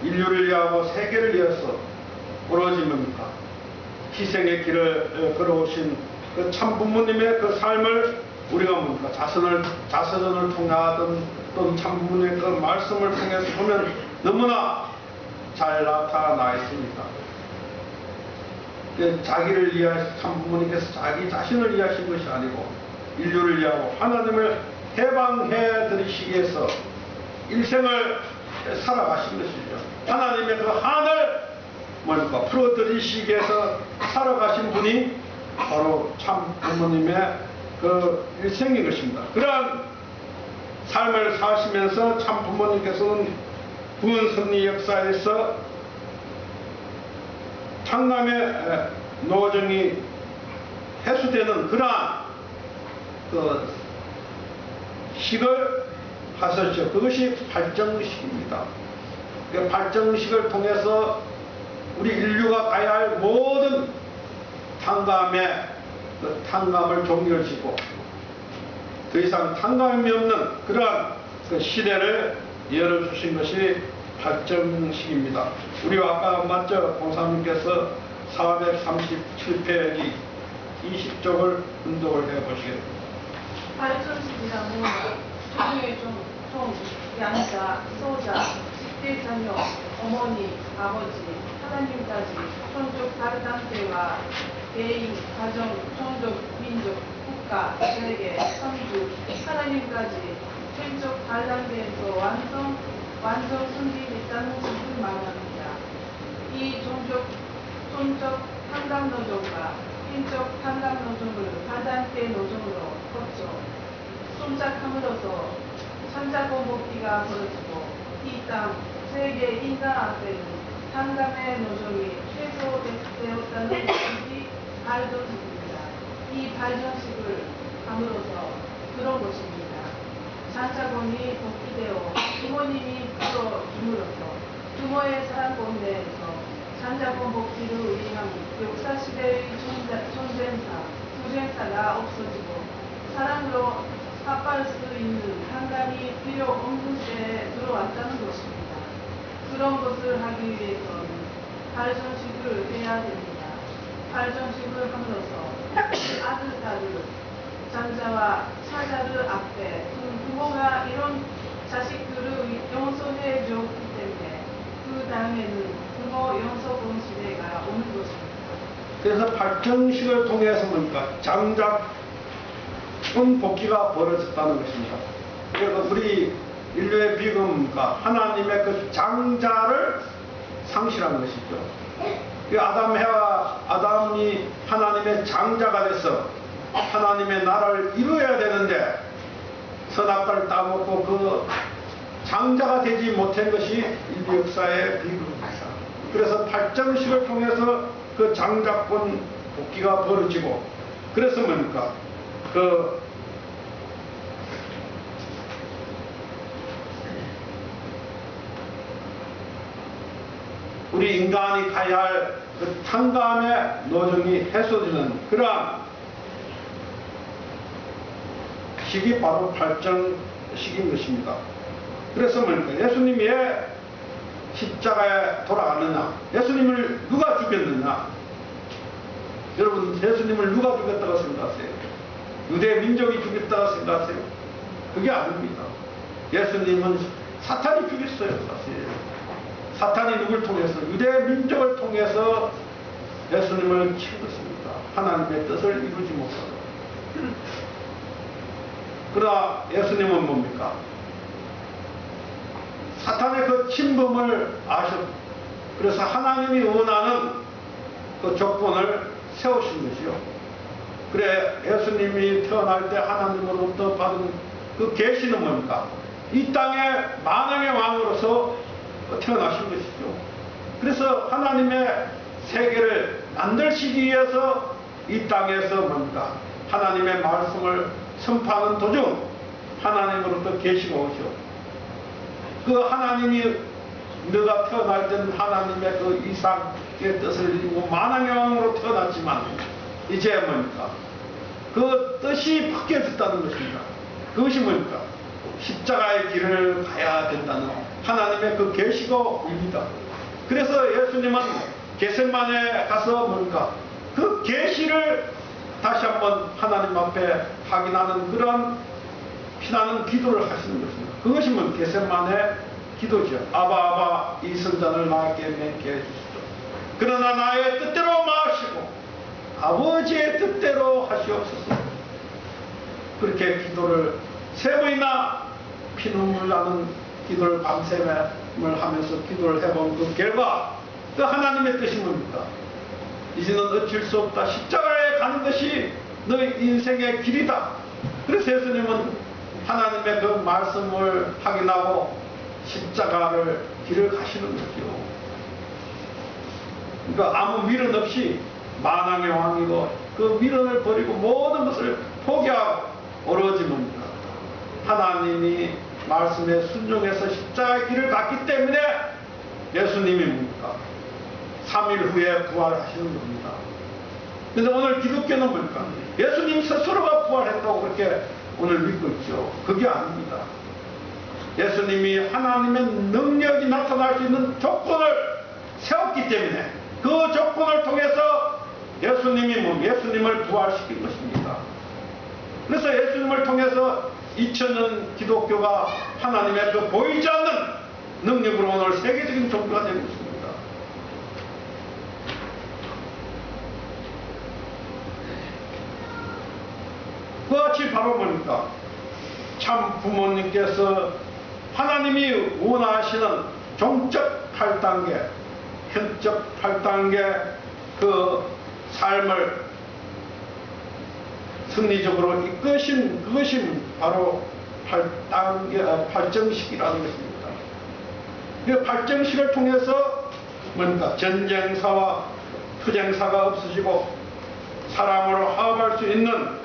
인류를 위하고 세계를 위해서 오로지 뭡니까? 희생의 길을 걸어오신 그 참 부모님의 그 삶을 우리가 뭡니까? 자서전을 통하든 또는 참 부모님의 그 말씀을 통해서 보면 너무나 잘 나타나 있습니다. 자기를 위하여 참 부모님께서 자기 자신을 위하신 것이 아니고 인류를 위하고 하나님을 해방해 드리시기 위해서 일생을 살아가신 것이죠. 하나님의 그 한을 뭡니까? 풀어 드리시기 위해서 살아가신 분이 바로 참 부모님의 그 일생인 것입니다. 그러한 삶을 사시면서 참 부모님께서는 구원 섭리 역사에서 탕감의 노정이 해소되는 그러한 그 식을 하셨죠. 그것이 발정식입니다. 그 발정식을 통해서 우리 인류가 가야 할 모든 그 탕감을 종결시키고 더 이상 탕감이 없는 그러한 그 시대를 열어주신 것이 발정식입니다. 우리 아까 맞죠? 공사님께서 437페이지 20쪽을 운동을 해보시겠습니다. 발전식이라는 조중의 종, 양자, 소자, 10대 자녀, 어머니, 아버지, 하나님까지 종족 다르단체와 개인, 가정, 종족, 민족, 국가, 세계, 선주, 하나님까지 천적 단란계에서 완성 승진했다는 것을 말합니다. 이 종족 판단노조가 인적 판단노조를 다단계 노조로 거쳐 손잡함으로써 산자공복기가 벌어지고 이 땅, 세계 인간 앞에는 판단의 노조이 최소되었다는 것이 발전식입니다. 이 발전식을 함으로써 그런 것입니다. 산자공이 복귀되어 부모님이 풀어줌으로써 부모의 사랑 가운데에서 산자공 복귀를 위한 역사시대의 투쟁사가 없어지고 사랑으로 합할 수 있는 한간이 필요 없는 시대에 들어왔다는 것입니다. 그런 것을 하기 위해서는 발전식을 해야 됩니다. 발전식을 함으로써 아들, 딸을, 장자와 차자를 앞에 부모가 이런 자식들을 용서해 줬기 때문에 그 다음에는 부모 용서본 시대가 오는 것입니다. 그래서 발정식을 통해서 뭡니까? 장자권 복귀가 벌어졌다는 것입니다. 그래서 우리 인류의 비극과 하나님의 그 장자를 상실한 것이죠. 아담이 하나님의 장자가 돼서 하나님의 나라를 이루어야 되는데 선악과를 따먹고 그 장자가 되지 못한 것이 인류 역사의 비극입니다. 그래서 발정식을 통해서 그 장자권 복귀가 벌어지고 그래서 뭡니까? 우리 인간이 가야 할 그 탕감의 노정이 해소되는 그러한 시기 바로 발정식인 것입니다. 그래서 뭡니까? 예수님이 왜 십자가에 돌아가느냐? 예수님을 누가 죽였느냐? 여러분, 예수님을 누가 죽였다고 생각하세요? 유대 민족이 죽였다고 생각하세요? 그게 아닙니다. 예수님은 사탄이 죽였어요, 사실. 사탄이 누굴 통해서? 유대 민족을 통해서 예수님을 죽였습니다. 하나님의 뜻을 이루지 못하고. 그러나 예수님은 뭡니까? 사탄의 그 침범을 아셨고 그래서 하나님이 원하는 그 조건을 세우신 것이요. 그래 예수님이 태어날 때 하나님으로부터 받은 그 계시는 뭡니까? 이 땅에 만왕의 왕으로서 태어나신 것이죠. 그래서 하나님의 세계를 만들시기 위해서 이 땅에서 뭡니까? 하나님의 말씀을 선포하는 도중 하나님으로부터 계시가 오죠. 그 하나님이 너가 태어날 때는 하나님의 그 이삭의 뜻을 이루고 만왕의 왕으로 태어났지만 이제 뭡니까? 그 뜻이 바뀌어졌다는 것입니다. 그것이 뭡니까? 십자가의 길을 가야 된다는 하나님의 그 계시고입니다. 그래서 예수님은 겟세마네에 가서 뭡니까? 그 계시를 다시 한번 하나님 앞에 확인하는 그런 피나는 기도를 하시는 것입니다. 그것이 뭐 겟세마네 기도죠. 아바 이 성전을 나에게 맺게 해주시죠. 그러나 나의 뜻대로 마시고 아버지의 뜻대로 하시옵소서. 그렇게 기도를 세 번이나 피눈물 나는 기도를 밤샘을 하면서 기도를 해본 그 결과 그 하나님의 뜻이 뭡니까? 이제는 어쩔 수 없다. 십자가에 가는 것이 너의 인생의 길이다. 그래서 예수님은 하나님의 그 말씀을 확인하고 십자가를 길을 가시는 거죠. 그러니까 아무 미련 없이 만왕의 왕이고 그 미련을 버리고 모든 것을 포기하고 오로지 뭡니까? 하나님이 말씀에 순종해서 십자가의 길을 갔기 때문에 예수님이 뭡니까? 3일 후에 부활하시는 겁니다. 근데 오늘 기독교는 뭘까? 예수님 스스로가 부활했다고 그렇게 오늘 믿고 있죠. 그게 아닙니다. 예수님이 하나님의 능력이 나타날 수 있는 조건을 세웠기 때문에 그 조건을 통해서 예수님을 부활시킨 것입니다. 그래서 예수님을 통해서 2000년 기독교가 하나님의 그 보이지 않는 능력으로 오늘 세계적인 종교가 되고 있습니다. 그와 같이 바로 보니까 참 부모님께서 하나님이 원하시는 종적 8단계, 현적 8단계 그 삶을 승리적으로 이끄신 그것이 바로 8정식이라는 것입니다. 그 8정식을 통해서 뭔가 전쟁사와 투쟁사가 없어지고 사람으로 화합할 수 있는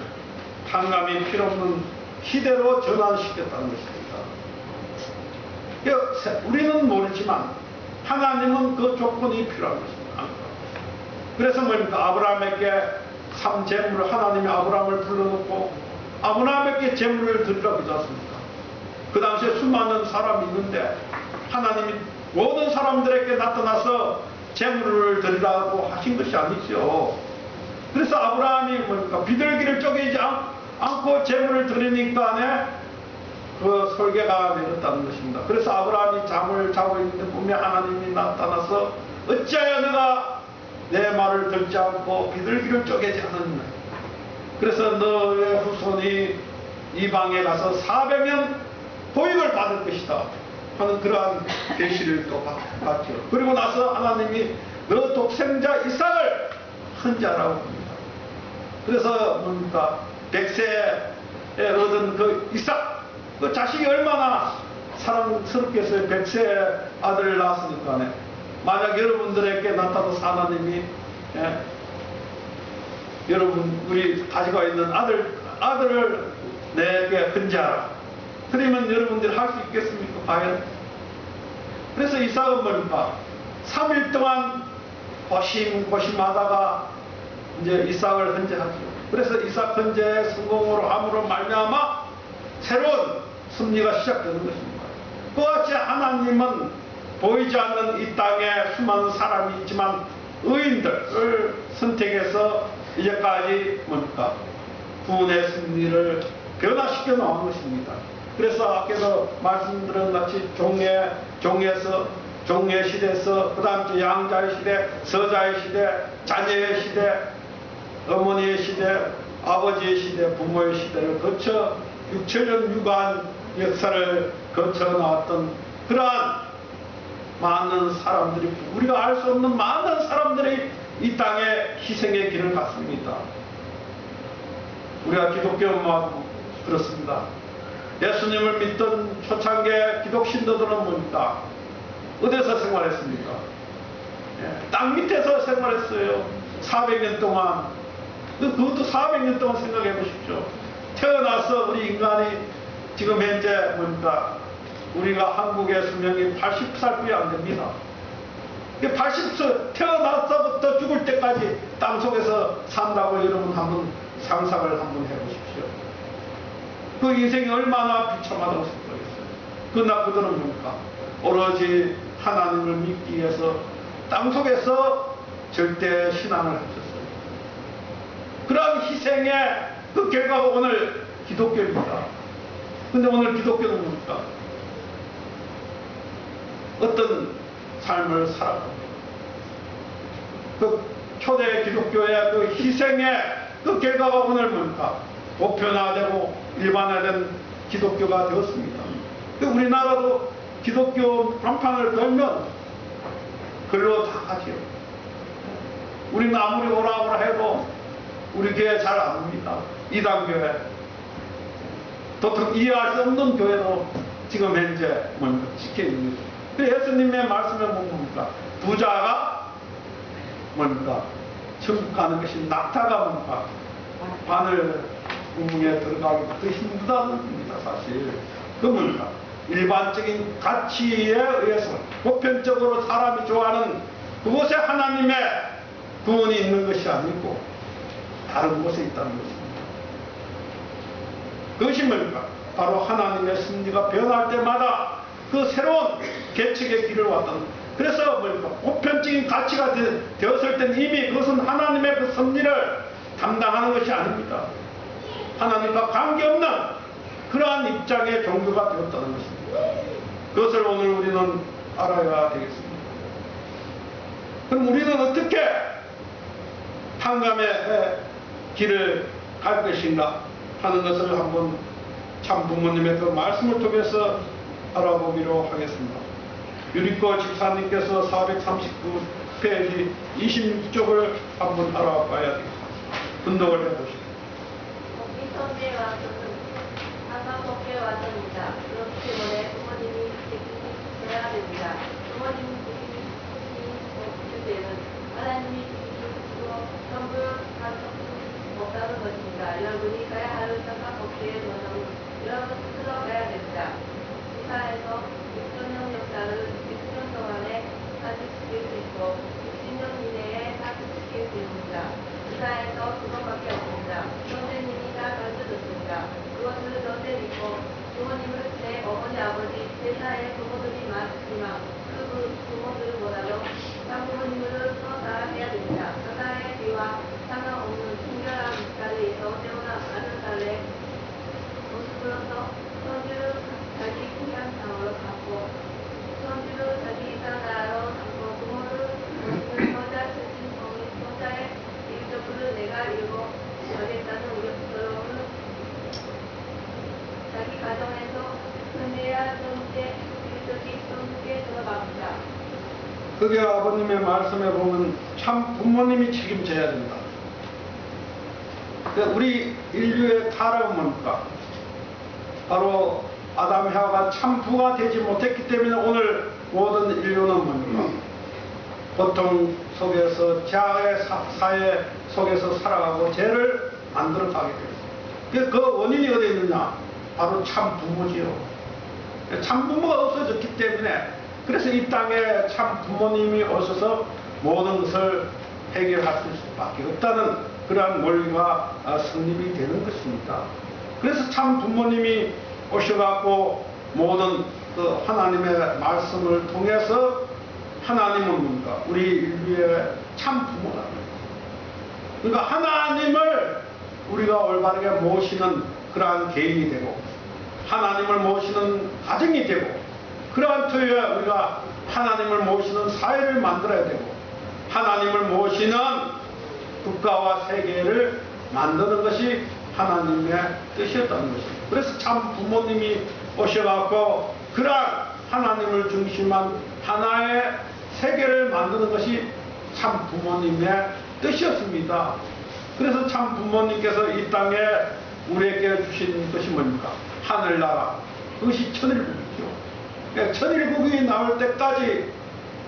탕감이 필요없는 시대로 전환시켰다는 것입니다. 우리는 모르지만 하나님은 그 조건이 필요한 것입니다. 그래서 뭡니까? 아브라함에게 삼재물을 하나님이 아브라함을 불러놓고 아브라함에게 재물을 드리라고 하지 않습니까? 그 당시에 수많은 사람이 있는데 하나님이 모든 사람들에게 나타나서 재물을 드리라고 하신 것이 아니죠. 그래서 아브라함이 뭡니까? 비둘기를 쪼개지 않고 재물을 드리니까 그 설계가 내렸다는 것입니다. 그래서 아브라함이 잠을 자고 있는데 꿈에 하나님이 나타나서 어찌하여 내가 내 말을 듣지 않고 비둘기를 쪼개지 않았느냐. 그래서 너의 후손이 이방에 가서 400년 보육을 받을 것이다 하는 그러한 계시를 또 받죠. 그리고 나서 하나님이 너 독생자 이삭을 헌자라고 합니다. 그래서 뭡니까? 100세에 얻은 그 이삭, 그 자식이 얼마나 사랑스럽게 해서 100세 아들을 낳았으니까 만약 여러분들에게 나타나서 하나님이 여러분 우리 가지고 있는 아들을 내게 헌재하라. 그러면 여러분들이 할 수 있겠습니까? 과연? 그래서 이삭은 뭡니까? 3일 동안 고심하다가 이제 이삭을 헌재하죠. 그래서 이삭 헌재의 성공으로 함으로 말미암아 새로운 승리가 시작되는 것입니다. 그와 같이 하나님은 보이지 않는 이 땅에 수많은 사람이 있지만 의인들을 선택해서 이제까지 뭡니까? 구원의 승리를 변화시켜 놓은 것입니다. 그래서 아까도 말씀드린 같이 종의 시대에서 그 다음 양자의 시대, 서자의 시대, 자녀의 시대, 어머니의 시대, 아버지의 시대, 부모의 시대를 거쳐 6천년 유관 역사를 거쳐 나왔던 그러한 많은 사람들이, 우리가 알 수 없는 많은 사람들이 이 땅에 희생의 길을 갔습니다. 우리가 기독교 엄마도 그렇습니다. 예수님을 믿던 초창기의 기독신도들은 뭡니까? 어디서 생활했습니까? 땅 밑에서 생활했어요. 400년 동안. 그것도 400년 동안 생각해 보십시오. 태어나서 우리 인간이 지금 현재 뭡니까? 우리가 한국의 수명이 80살뿐이 안 됩니다. 80살 태어나서부터 죽을 때까지 땅속에서 산다고 여러분 한번 상상을 한번 해보십시오. 그 인생이 얼마나 비참하다고 생각했어요. 그러나 그들은 뭡니까? 오로지 하나님을 믿기 위해서 땅속에서 절대 신앙을 하셨어요. 그러한 희생의 그 결과가 오늘 기독교입니다. 근데 오늘 기독교는 뭡니까? 어떤 삶을 살아갑니다. 그 초대 기독교의 그 희생의 그 결과가 오늘 뭡니까? 보편화되고 일반화된 기독교가 되었습니다. 우리나라도 기독교 간판을 걸면 글로 다 가지요. 우리는 아무리 오라오라 해도 우리 교회 잘 안 옵니다. 이단교회. 도통 이해할 수 없는 교회로 지금 현재 뭡니까? 지켜있는 거죠. 예수님의 말씀에 뭡니까? 부자가 뭡니까? 천국 가는 것이 낙타가 뭡니까? 바늘 구멍에 들어가기가 더 힘들다는 겁니다, 사실. 그 뭡니까? 일반적인 가치에 의해서 보편적으로 사람이 좋아하는 그곳에 하나님의 구원이 있는 것이 아니고 다른 곳에 있다는 것입니다. 그것이 뭡니까? 바로 하나님의 섭리가 변할 때마다 그 새로운 계책의 길을 왔던, 그래서 뭡니까? 보편적인 가치가 되었을 때는 이미 그것은 하나님의 그 섭리를 담당하는 것이 아닙니다. 하나님과 관계없는 그러한 입장의 종교가 되었다는 것입니다. 그것을 오늘 우리는 알아야 되겠습니다. 그럼 우리는 어떻게 탕감의 길을 갈 것인가 하는 것을 한번 참 부모님의 그 말씀을 통해서 알아보기로 하겠습니다. 유리코 집사님께서 439페이지 26쪽을 한번 알아봐야 되겠습니다. 분독을 해보시죠. 미성에 와서는 한강목에 와서입니다. 그렇기 때문에 부모님이 책임져야 됩니다. 부모님 책임질 때는 하나님이 책임지고 전부 다 못하는 것입니다. 여러분이 가야 할 한강목에 도는 여러분 스스로 가야 됩니다. 지사에서 6년 역사를 6년 동안에 사직시킬 수 있고 60년 이내에 사직시킬 수 있습니다. 지사에서 그것밖에 없습니다. 선생님이 다 가르쳐줬습니다. 그것을 전제 믿고 부모님을 제 어머니 아버지 제사의 부모들이 많지만 그 부모들보다도 장부모님을 더 사랑해야 됩니다. 사사의 비와 상관없는 친절한 자리에서 태어난 아는 딸의 모습으로서 손주를 자기 국향상으로 삼고 손주를 자기 나라로 삼고 부모를 손자 쓰신 손자의 일적으로 내가 이루고 하겠다는 우려스러움을 자기 가정에서 은혜야 손께 일적이 손께 들어갑니다. 그게 아버님의 말씀에 보면 참 부모님이 책임져야 된다. 우리 인류의 타락은 뭡니까? 바로 아담 하와가 참 부가 되지 못했기 때문에 오늘 모든 인류는 뭡니까? 고통 속에서 죄의 사회 속에서 살아가고 죄를 만들어 가게 됐어요. 그 원인이 어디에 있느냐? 바로 참 부모지요. 참 부모가 없어졌기 때문에, 그래서 이 땅에 참 부모님이 오셔서 모든 것을 해결할 수밖에 없다는 그러한 원리가 성립이 되는 것입니다. 그래서 참 부모님이 오셔갖고 모든 그 하나님의 말씀을 통해서 하나님은 뭡니까? 우리 인류의 참 부모라는 거예요. 그러니까 하나님을 우리가 올바르게 모시는 그러한 개인이 되고, 하나님을 모시는 가정이 되고, 그러한 터에 우리가 하나님을 모시는 사회를 만들어야 되고, 하나님을 모시는 국가와 세계를 만드는 것이 하나님의 뜻이었다는 것입니다. 그래서 참 부모님이 오셔갖고 그러한 하나님을 중심한 하나의 세계를 만드는 것이 참 부모님의 뜻이었습니다. 그래서 참 부모님께서 이 땅에 우리에게 주신 것이 뭡니까? 하늘나라. 그것이 천일국이죠. 천일국이 나올 때까지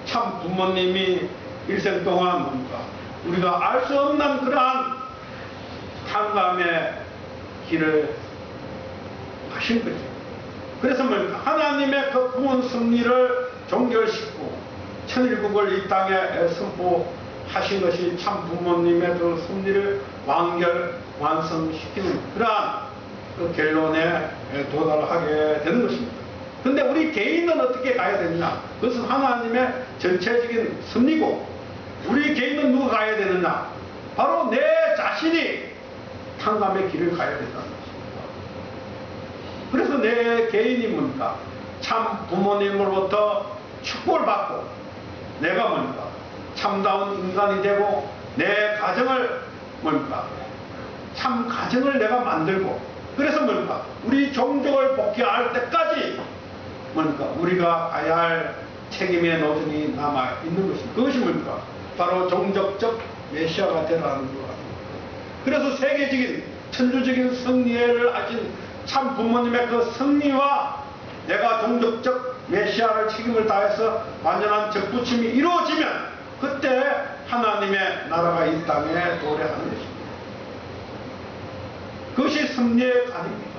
참 부모님이 일생 동안 뭡니까? 우리가 알 수 없는 그러한 탕감의 길을 하신 거죠. 그래서 뭡니까? 하나님의 그 구원 섭리를 종결시키고 천일국을 이 땅에 선포하신 것이 참 부모님의 그 섭리를 완성시키는 그러한 그 결론에 도달하게 되는 것입니다. 그런데 우리 개인은 어떻게 가야 되느냐? 그것은 하나님의 전체적인 섭리고, 우리 개인은 누가 가야 되느냐? 바로 내 자신이 탕감의 길을 가야 된다는 것입니다. 그래서 내 개인이 뭡니까? 참 부모님으로부터 축복을 받고, 내가 뭡니까? 참다운 인간이 되고, 내 가정을 뭡니까? 참 가정을 내가 만들고, 그래서 뭡니까? 우리 종족을 복귀할 때까지 뭡니까? 우리가 가야 할 책임의 노정이 남아 있는 것입니다. 그것이 뭡니까? 바로 종족적 메시아가 되라는 것. 그래서 세계적인 천주적인 승리를 하신 참 부모님의 그 승리와 내가 종족적 메시아를 책임을 다해서 완전한 적부침이 이루어지면 그때 하나님의 나라가 이 땅에 도래하는 것입니다. 그것이 승리의 간입니다.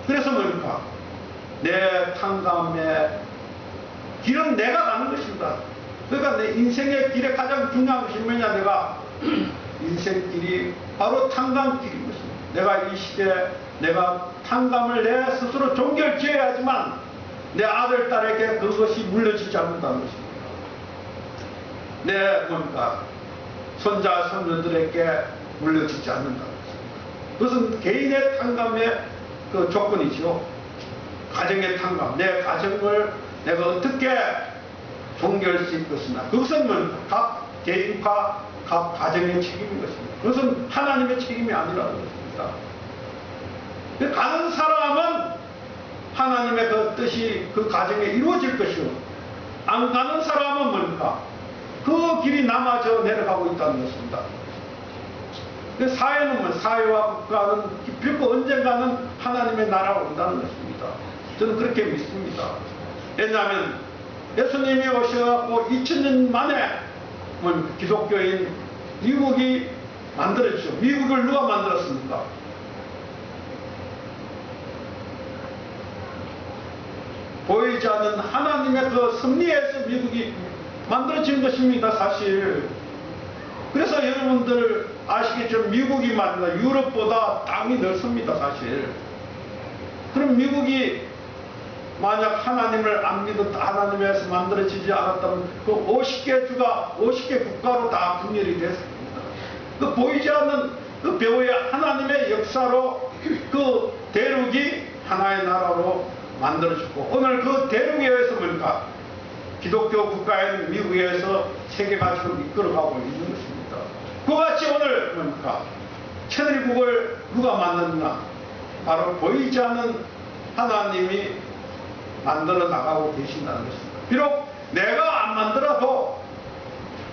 그래서 뭡니까? 내 탕감의 길은 내가 가는 것입니다. 그러니까 내 인생의 길에 가장 중요한 것이 뭐냐, 내가 인생길이 바로 탕감길인 것입니다. 내가 이 시대에 내가 탕감을 내 스스로 종결지어야지만 내 아들, 딸에게 그것이 물려지지 않는다는 것입니다. 내 뭔가 손자, 손녀들에게 물려지지 않는다는 것입니다. 그것은 개인의 탕감의 그 조건이죠. 가정의 탕감, 내 가정을 내가 어떻게 종결시킬 것이냐. 그것은 뭔가 각 개인과 각 가정의 책임인 것입니다. 그것은 하나님의 책임이 아니라는 것입니다. 가는 사람은 하나님의 그 뜻이 그 가정에 이루어질 것이고, 안 가는 사람은 뭡니까? 그 길이 남아져 내려가고 있다는 것입니다. 사회는 뭐, 사회와 국가는 결코 언젠가는 하나님의 나라가 온다는 것입니다. 저는 그렇게 믿습니다. 왜냐하면 예수님이 오셔갖고 2000년 만에 기독교인 미국이 만들어지죠. 미국을 누가 만들었습니까? 보이지 않는 하나님의 그 섭리에서 미국이 만들어진 것입니다, 사실. 그래서 여러분들 아시겠지만 미국이 말입니다. 유럽보다 땅이 넓습니다, 사실. 그럼 미국이 만약 하나님을 안 믿었다, 하나님에서 만들어지지 않았다면 그 50개 주가 50개 국가로 다 분열이 됐습니다. 그 보이지 않는 그 배후의 하나님의 역사로 그 대륙이 하나의 나라로 만들어졌고, 오늘 그 대륙에 의해서 뭡니까? 기독교 국가인 미국에서 세계가 지금 이끌어가고 있는 것입니다. 그같이 오늘 뭡니까? 천일국을 누가 만드느냐? 바로 보이지 않는 하나님이 만들어 나가고 계신다는 것입니다. 비록 내가 안 만들어도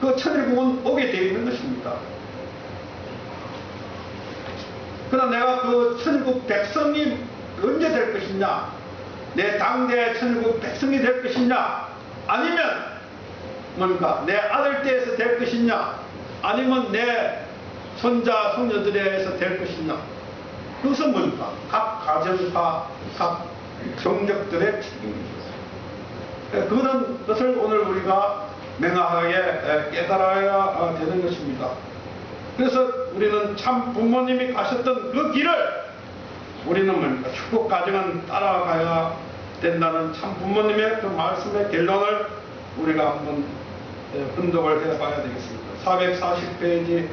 그 천일국은 오게 되어 있는 것입니다. 그러나 내가 그 천일국 백성이 언제 될 것이냐? 내 당대 천일국 백성이 될 것이냐? 아니면 뭡니까? 내 아들 때에서 될 것이냐? 아니면 내 손자, 손녀들에서 될 것이냐? 그것은 뭡니까? 각 가정과 각 정력들의 책임입니다. 그런 것을 오늘 우리가 명확하게 깨달아야 되는 것입니다. 그래서 우리는 참 부모님이 가셨던 그 길을 우리는 뭡니까? 축복 가정은 따라가야 된다는 참 부모님의 그 말씀의 결론을 우리가 한번 분석을 해봐야 되겠습니다. 440페이지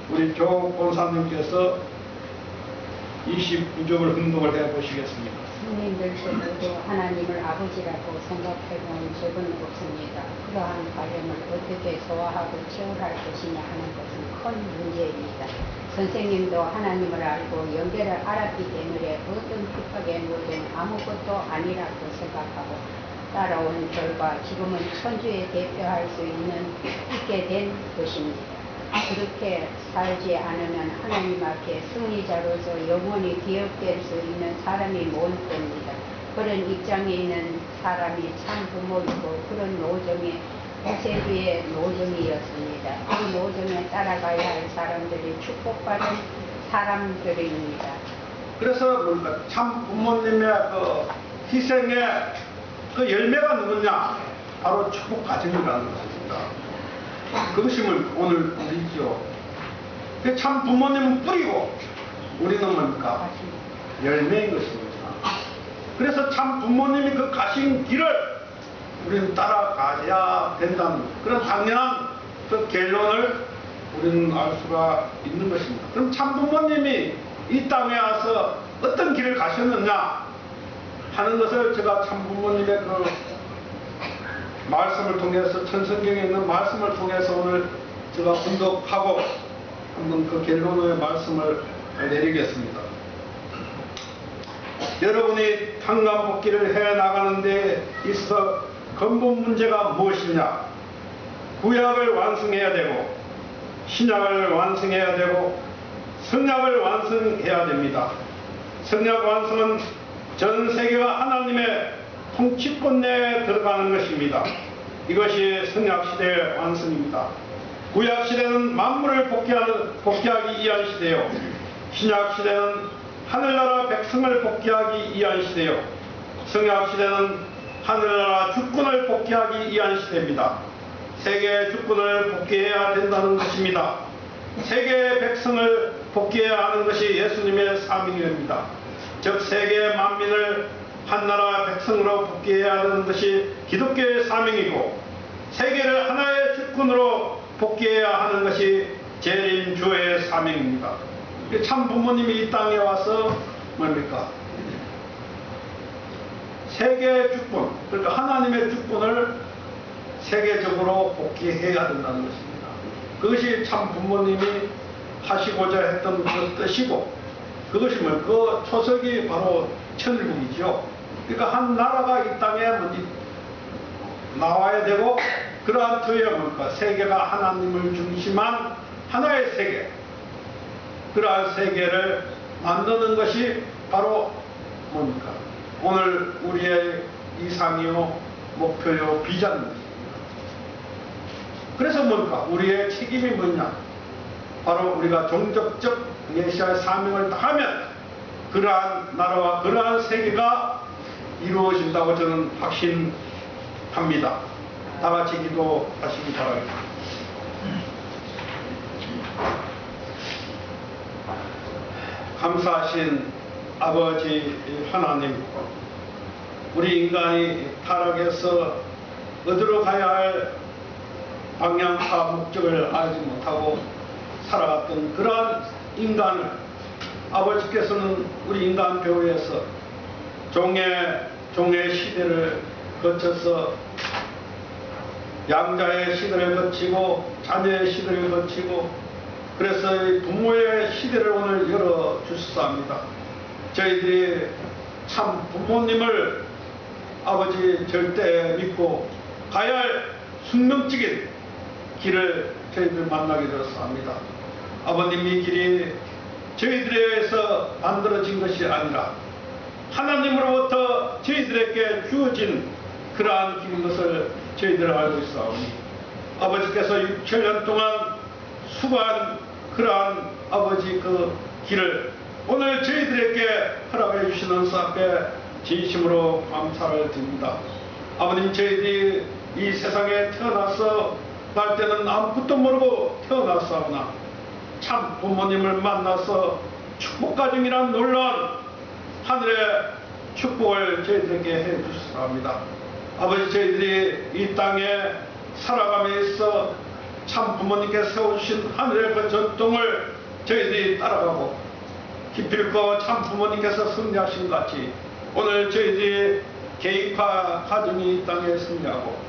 우리 조 권사님께서 29쪽을 분석을 해보시겠습니다. 성님들도 모두 하나님을 아버지라고 생각해본 적은 없습니다. 그러한 바램을 어떻게 소화하고 채울할 것이냐 하는 것은 큰 문제입니다. 선생님도 하나님을 알고 연결을 알았기 때문에 어떤 핍박의 노동 아무것도 아니라고 생각하고 따라온 결과 지금은 천주에 대표할 수 있게 된 것입니다. 그렇게 살지 않으면 하나님 앞에 승리자로서 영원히 기억될 수 있는 사람이 못 됩니다. 그런 입장에 있는 사람이 참 부모이고 그런 노정의 세주의 노정이었습니다. 그 노정에 따라가야 할 사람들이 축복받은 사람들입니다. 그래서 참 부모님의 그 희생의 그 열매가 누구냐? 바로 축복 가정이라는 것입니다. 그것이 오늘 우리죠. 참 부모님은 뿌리고 우리는 뭡니까? 열매인 것입니다. 그래서 참 부모님이 그 가신 길을 우리는 따라가야 된다는 그런 당연한 그 결론을 우리는 알 수가 있는 것입니다. 그럼 참 부모님이 이 땅에 와서 어떤 길을 가셨느냐 하는 것을 제가 참 부모님의 그 말씀을 통해서 천성경에 있는 말씀을 통해서 오늘 제가 분석하고 한번 그 결론의 말씀을 내리겠습니다. 여러분이 탕감복귀를 해나가는 데 있어 근본 문제가 무엇이냐? 구약을 완성해야 되고 신약을 완성해야 되고 성약을 완성해야 됩니다. 성약 완성은 전 세계가 하나님의 통치권 내에 들어가는 것입니다. 이것이 성약시대의 완성입니다. 구약시대는 만물을 복귀하기 위한 시대요. 신약시대는 하늘나라 백성을 복귀하기 위한 시대요. 성약시대는 하늘나라 주권을 복귀하기 위한 시대입니다. 세계 주권을 복귀해야 된다는 것입니다. 세계 백성을 복귀해야 하는 것이 예수님의 사명입니다. 즉 세계 만민을 한나라 백성으로 복귀해야 하는 것이 기독교의 사명이고, 세계를 하나의 주권으로 복귀해야 하는 것이 재림 주의 사명입니다. 참 부모님이 이 땅에 와서 뭡니까? 세계 주권, 그러니까 하나님의 주권을 세계적으로 복귀해야 된다는 것입니다. 그것이 참 부모님이 하시고자 했던 그 뜻이고, 그것이 뭐 그 초석이 바로 천일국이죠. 그러니까 한 나라가 이 땅에 먼저 나와야 되고, 그러한 터에 뭡니까? 세계가 하나님을 중심한 하나의 세계, 그러한 세계를 만드는 것이 바로 뭡니까? 오늘 우리의 이상이요, 목표요, 비전입니다. 그래서 뭡니까? 우리의 책임이 뭐냐? 바로 우리가 종족적 메시아의 사명을 다하면 그러한 나라와 그러한 세계가 이루어진다고 저는 확신합니다. 다 같이 기도하시기 바랍니다. 감사하신 아버지 하나님, 우리 인간이 타락해서 어디로 가야 할 방향과 목적을 알지 못하고 살아갔던 그러한 인간을 아버지께서는 우리 인간 배후에서 종의 시대를 거쳐서 양자의 시대를 거치고 자녀의 시대를 거치고, 그래서 부모의 시대를 오늘 열어주시사옵니다. 저희들이 참 부모님을 아버지 절대 믿고 가야 할 숙명적인 길을 저희들 만나게 되었사옵니다. 아버님, 이 길이 저희들에 의해서 만들어진 것이 아니라 하나님으로부터 저희들에게 주어진 그러한 길인 것을 저희들 알고 있사오니, 아버지께서 6,7년 동안 수고한 그러한 아버지 그 길을 오늘 저희들에게 허락해 주시는 수 앞에 진심으로 감사를 드립니다. 아버님, 저희들이 이 세상에 태어나서 날 때는 아무것도 모르고 태어났사오나 참 부모님을 만나서 축복가정이란 놀라운 하늘의 축복을 저희들에게 해 주시사옵니다. 아버지, 저희들이 이 땅에 살아감에 있어 참 부모님께 세워주신 하늘의 그 전통을 저희들이 따라가고 기필코 참 부모님께서 승리하신 같이 오늘 저희들이 개인화 가정이 이 땅에 승리하고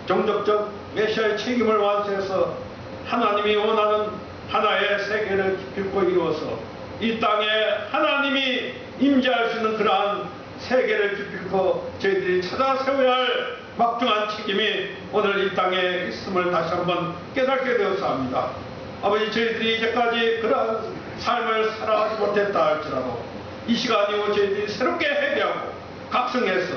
종족적 메시아의 책임을 완수해서 하나님이 원하는 하나의 세계를 기필코 이루어서 이 땅에 하나님이 임재할 수 있는 그러한 세계를 기필코 저희들이 찾아 세워야 할 막중한 책임이 오늘 이 땅에 있음을 다시 한번 깨닫게 되었사옵니다. 아버지, 저희들이 이제까지 그러한 삶을 살아가지 못했다 할지라도 이 시간 이후 저희들이 새롭게 회개하고 각성해서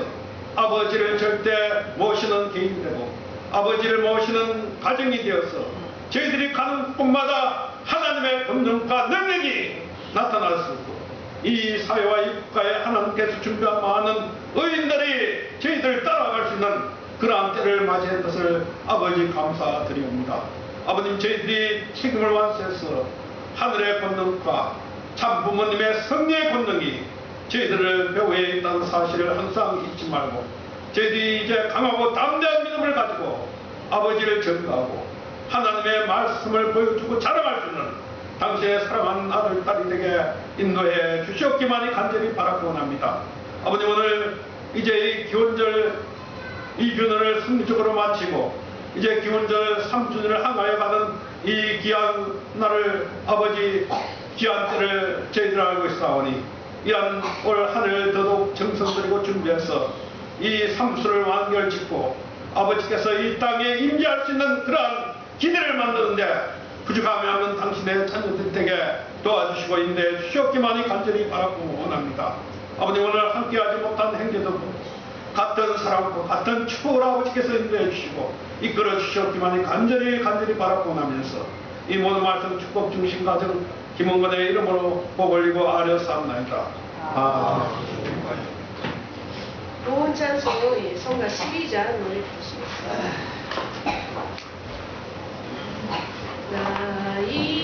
아버지를 절대 모시는 개인이 되고 아버지를 모시는 가정이 되어서 저희들이 가는 곳마다 하나님의 권능과 능력이 나타날 수 있고 이 사회와 이 국가에 하나님께서 준비한 많은 의인들이 저희들 따라갈 수 있는 그러한 때를 맞이한 것을 아버지 감사드립니다. 아버님, 저희들이 책임을 완수해서 하늘의 권능과 참 부모님의 성령의 권능이 저희들을 배후에 있다는 사실을 항상 잊지 말고 저희들이 이제 강하고 담대한 믿음을 가지고 아버지를 전가하고 하나님의 말씀을 보여주고 자랑할 수 있는 당신의 사랑하는 아들, 딸이 되게 인도해 주시옵기만이 간절히 바라고 원합니다. 아버님, 오늘 이제 이 기원절 2주년을 승리적으로 마치고 이제 기원절 3주년을 향하여 가는 이 귀한 날을 아버지 귀한 때를 저희들 알고 있사오니 이한 올 한해를 더더욱 정성들이고 준비해서 이 삼수를 완결짓고 아버지께서 이 땅에 임재할 수 있는 그러한 기대를 만드는데 부족함이 하면 당신의 자녀들에게 도와주시고 인도해 주시옵기만이 간절히 바라고 원합니다. 아버님, 오늘 함께하지 못한 행제도 같은 사랑과 같은 축복을 아버지께서 인도해 주시고 이끌어 주시옵기만이 간절히 바라고 원하면서 이 모든 말씀 축복 중심 가정 김원건의 이름으로 복 올리고 아뢰었사옵나이다. 보훈 찬송의 성가 12장 노래 부르시겠습니다. 나이